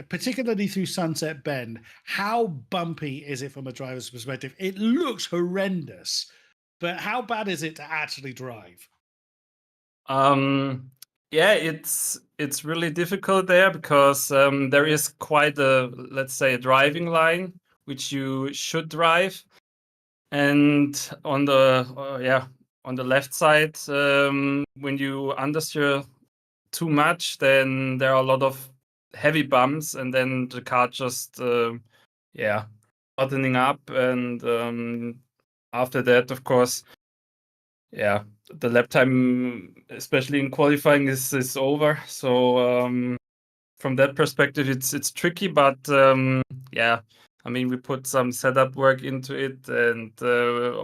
particularly through Sunset Bend, how bumpy is it from a driver's perspective? It looks horrendous, but how bad is it to actually drive? Yeah, it's really difficult there because there is quite a, let's say, a driving line which you should drive, and on the on the left side, when you understeer too much, then there are a lot of heavy bumps, and then the car just buttoning up, and after that, of course, yeah, the lap time, especially in qualifying, is over. So from that perspective, it's tricky, but yeah, I mean, we put some setup work into it, and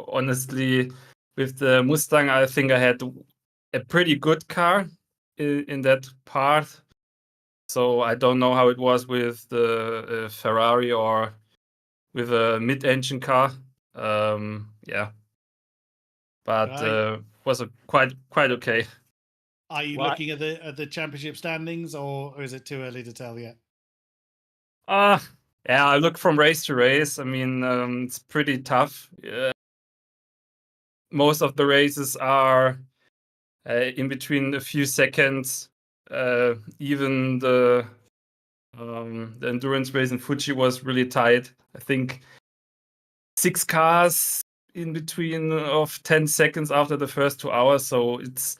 honestly, with the Mustang, I think I had a pretty good car in that part. So I don't know how it was with the Ferrari or with a mid-engine car. Yeah, but was quite okay. Are you looking at the championship standings, or is it too early to tell yet? Yeah, I look from race to race. I mean, it's pretty tough. Most of the races are in between a few seconds. Even the endurance race in Fuji was really tight. I think 6 cars in between of 10 seconds after the first 2 hours. So it's,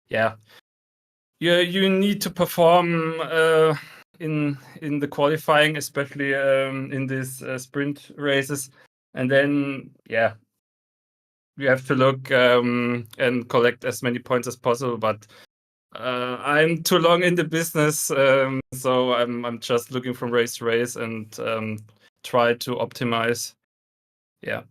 yeah, you need to perform in the qualifying, especially in these sprint races, and then you have to look and collect as many points as possible. But I'm too long in the business, so I'm just looking from race to race and try to optimize. Yeah.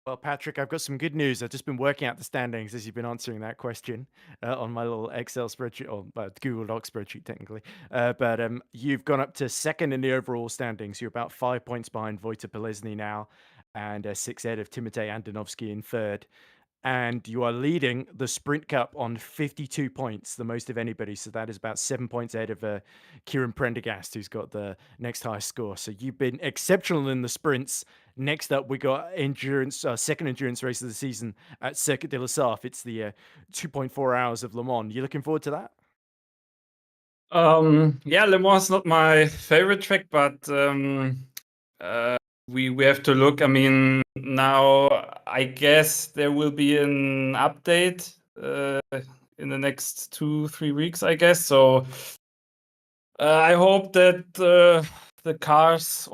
Well, Patrick, I've got some good news. I've just been working out the standings as you've been answering that question on my little Excel spreadsheet, or Google Doc spreadsheet, technically. But you've gone up to second in the overall standings. You're about 5 points behind Wojtek Polesny now, and 6 ahead of Timotej Andonovski in third. And you are leading the Sprint Cup on 52 points, the most of anybody. So that is about 7 points ahead of Kieran Prendergast, who's got the next highest score. So you've been exceptional in the sprints. Next up, we got endurance, second endurance race of the season at Circuit de la Sarthe. It's the 2.4 hours of Le Mans. You looking forward to that? Yeah, Le Mans is not my favorite track, but we have to look. I mean, now I guess there will be an update in the next 2-3 weeks, I guess. So I hope that the cars,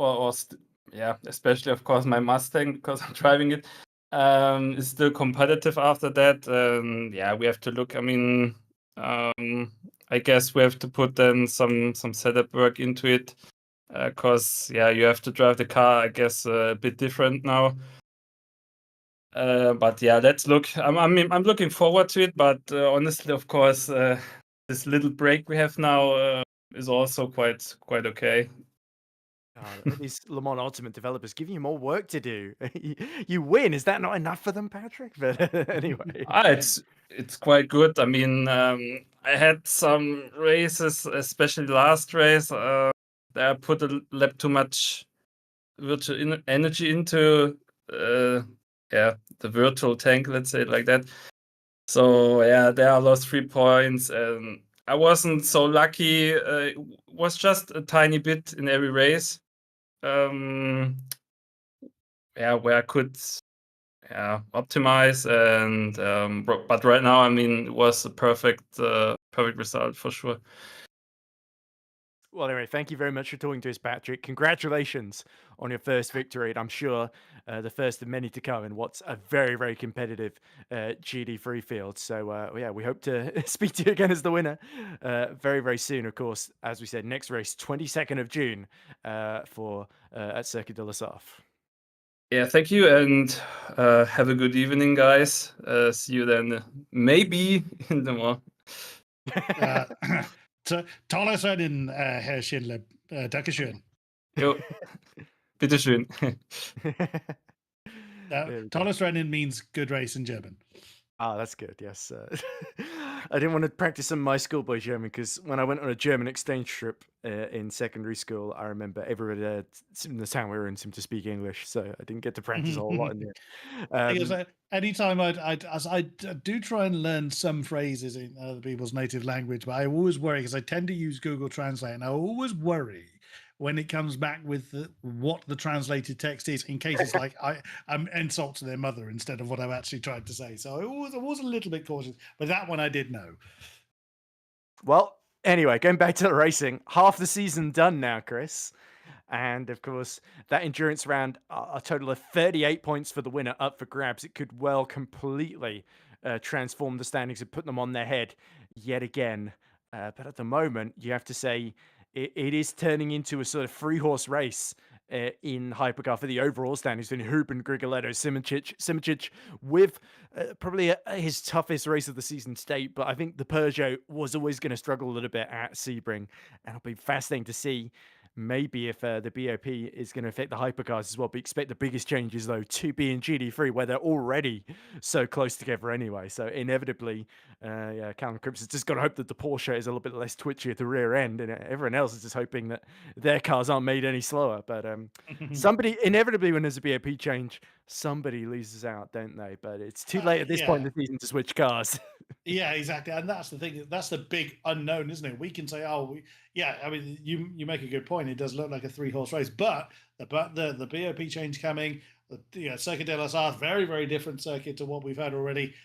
especially of course my Mustang, because I'm driving it, It's still competitive after that. Yeah, we have to look. I mean, I guess we have to put then some setup work into it, because yeah, you have to drive the car, I guess, a bit different now. But yeah, let's look. I'm looking forward to it. But honestly, of course, this little break we have now is also quite okay. These Le Mans Ultimate developers giving you more work to do. You win. Is that not enough for them, Patrick? But anyway. It's quite good. I mean, I had some races, especially last race, that I put a lap too much virtual energy into, yeah, the virtual tank, let's say it like that. So yeah, there I lost 3 points, and I wasn't so lucky. It was just a tiny bit in every race. Yeah, where I could optimize, and but right now, I mean, it was a perfect result for sure. Well, anyway, thank you very much for talking to us, Patrick. Congratulations on your first victory, and I'm sure the first of many to come in what's a very, very competitive GD3 field. So, yeah, we hope to speak to you again as the winner very, very soon. Of course, as we said, next race, 22nd of June for at Circuit de la Sarthe. Yeah, thank you, and have a good evening, guys. See you then, maybe in the morning. Tolles Rennen, Herr Schindler. Dankeschön. Jo, bitteschön. Tolles Rennen means good race in German. Ah, that's good. Yes. I didn't want to practice some of my schoolboy German because when I went on a German exchange trip in secondary school, I remember everybody in the town we were in seemed to speak English, so I didn't get to practice a whole lot in there. Anytime I do try and learn some phrases in other people's native language, but I always worry because I tend to use Google Translate, and I always worry when it comes back with what the translated text is, in case it's like I'm insult to their mother instead of what I've actually tried to say. So I was a little bit cautious, but that one I did know. Well, anyway, going back to the racing, half the season done now, Chris. And of course, that endurance round, a total of 38 points for the winner up for grabs. It could well completely transform the standings and put them on their head yet again. But at the moment, you have to say it is turning into a sort of 3-horse race in Hypercar for the overall standings between Huben, Grigoletto, Simic with probably his toughest race of the season state. But I think the Peugeot was always going to struggle a little bit at Sebring. And it'll be fascinating to see maybe if the BOP is going to affect the hypercars as well. But expect the biggest changes, though, to be in GD3, where they're already so close together anyway. So inevitably, Callum Cripps has just got to hope that the Porsche is a little bit less twitchy at the rear end, and everyone else is just hoping that their cars aren't made any slower. But somebody, inevitably, when there's a BOP change, somebody loses out, don't they? But it's too late at this point in the season to switch cars. Yeah, exactly, and that's the thing. That's the big unknown, isn't it? We can say, I mean, you make a good point. It does look like a 3-horse race, but the BOP change coming, the Circuit de la Sarthe, very, very different circuit to what we've had already.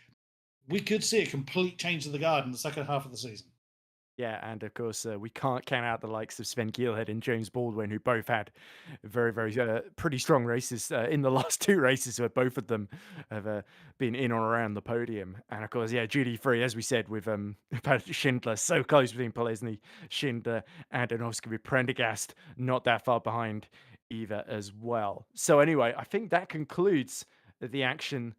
We could see a complete change of the guard in the second half of the season. Yeah, and of course, we can't count out the likes of Sven Gielhed and James Baldwin, who both had very, very pretty strong races in the last 2 races, where both of them have been in or around the podium. And of course, GD3, as we said, with Schindler, so close between Polesny, Schindler, and Anowski, with Prendergast not that far behind either as well. So anyway, I think that concludes the action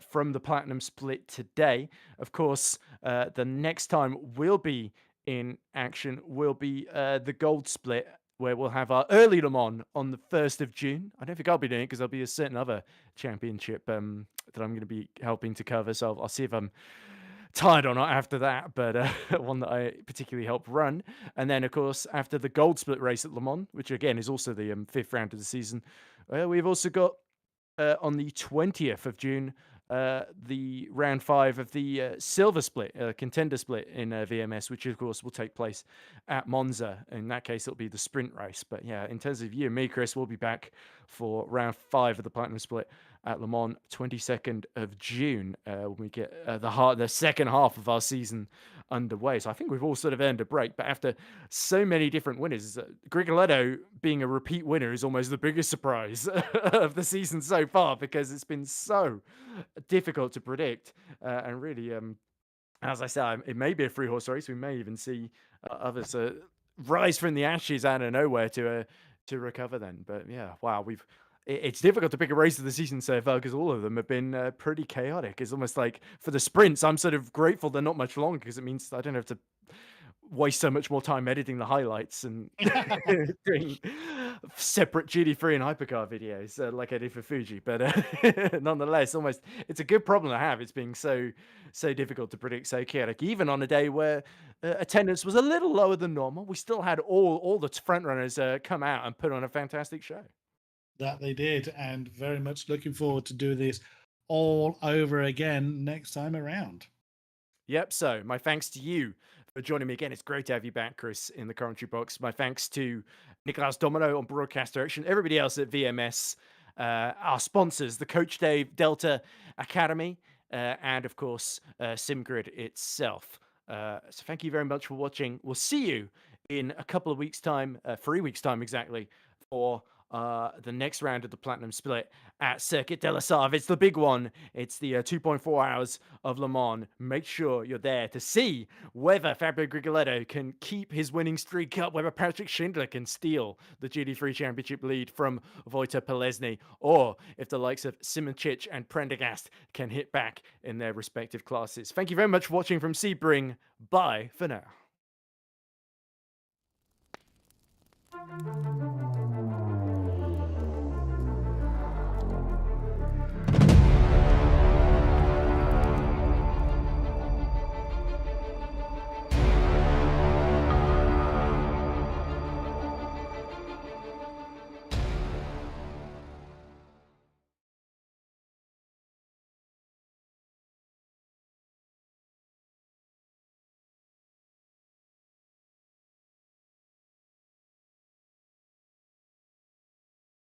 from the Platinum Split today. Of course, the next time we'll be in action will be the Gold Split, where we'll have our early Le Mans on the 1st of June. I don't think I'll be doing it because there'll be a certain other championship that I'm going to be helping to cover. So I'll see if I'm tired or not after that, but one that I particularly help run. And then, of course, after the Gold Split race at Le Mans, which again is also the 5th round of the season, we've also got on the 20th of June, the round 5 of the Silver Split, Contender Split in VMS, which of course will take place at Monza. In that case, it'll be the sprint race. But yeah, in terms of you and me, Chris, we'll be back for round 5 of the Platinum Split at Le Mans, 22nd of June, when we get the second half of our season underway. So I think we've all sort of earned a break. But after so many different winners, Grigoletto being a repeat winner is almost the biggest surprise of the season so far, because it's been so difficult to predict and really as I said, it may be a three horse race. We may even see others rise from the ashes out of nowhere to recover then. But yeah, wow, it's difficult to pick a race of the season so far because all of them have been pretty chaotic. It's almost like for the sprints, I'm sort of grateful they're not much longer because it means I don't have to waste so much more time editing the highlights and doing separate GT3 and Hypercar videos like I did for Fuji. But nonetheless, it's a good problem to have. It's being so difficult to predict, so chaotic. Even on a day where attendance was a little lower than normal, we still had all the front runners come out and put on a fantastic show. That they did, and very much looking forward to do this all over again next time around. Yep. So my thanks to you for joining me again. It's great to have you back, Chris, in the commentary box. My thanks to Nicolas Domino on broadcast direction, everybody else at VMS, our sponsors, the Coach Dave Delta Academy, and of course, SimGrid itself. So thank you very much for watching. We'll see you in a couple of weeks' time, 3 weeks' time exactly, for the next round of the Platinum Split at Circuit de la Sarve. It's the big one. It's the 2.4 hours of Le Mans. Make sure you're there to see whether Fabio Grigoletto can keep his winning streak up, whether Patrick Schindler can steal the GT3 Championship lead from Wojciech Polesny, or if the likes of Simoncic and Prendergast can hit back in their respective classes. Thank you very much for watching from Sebring. Bye for now.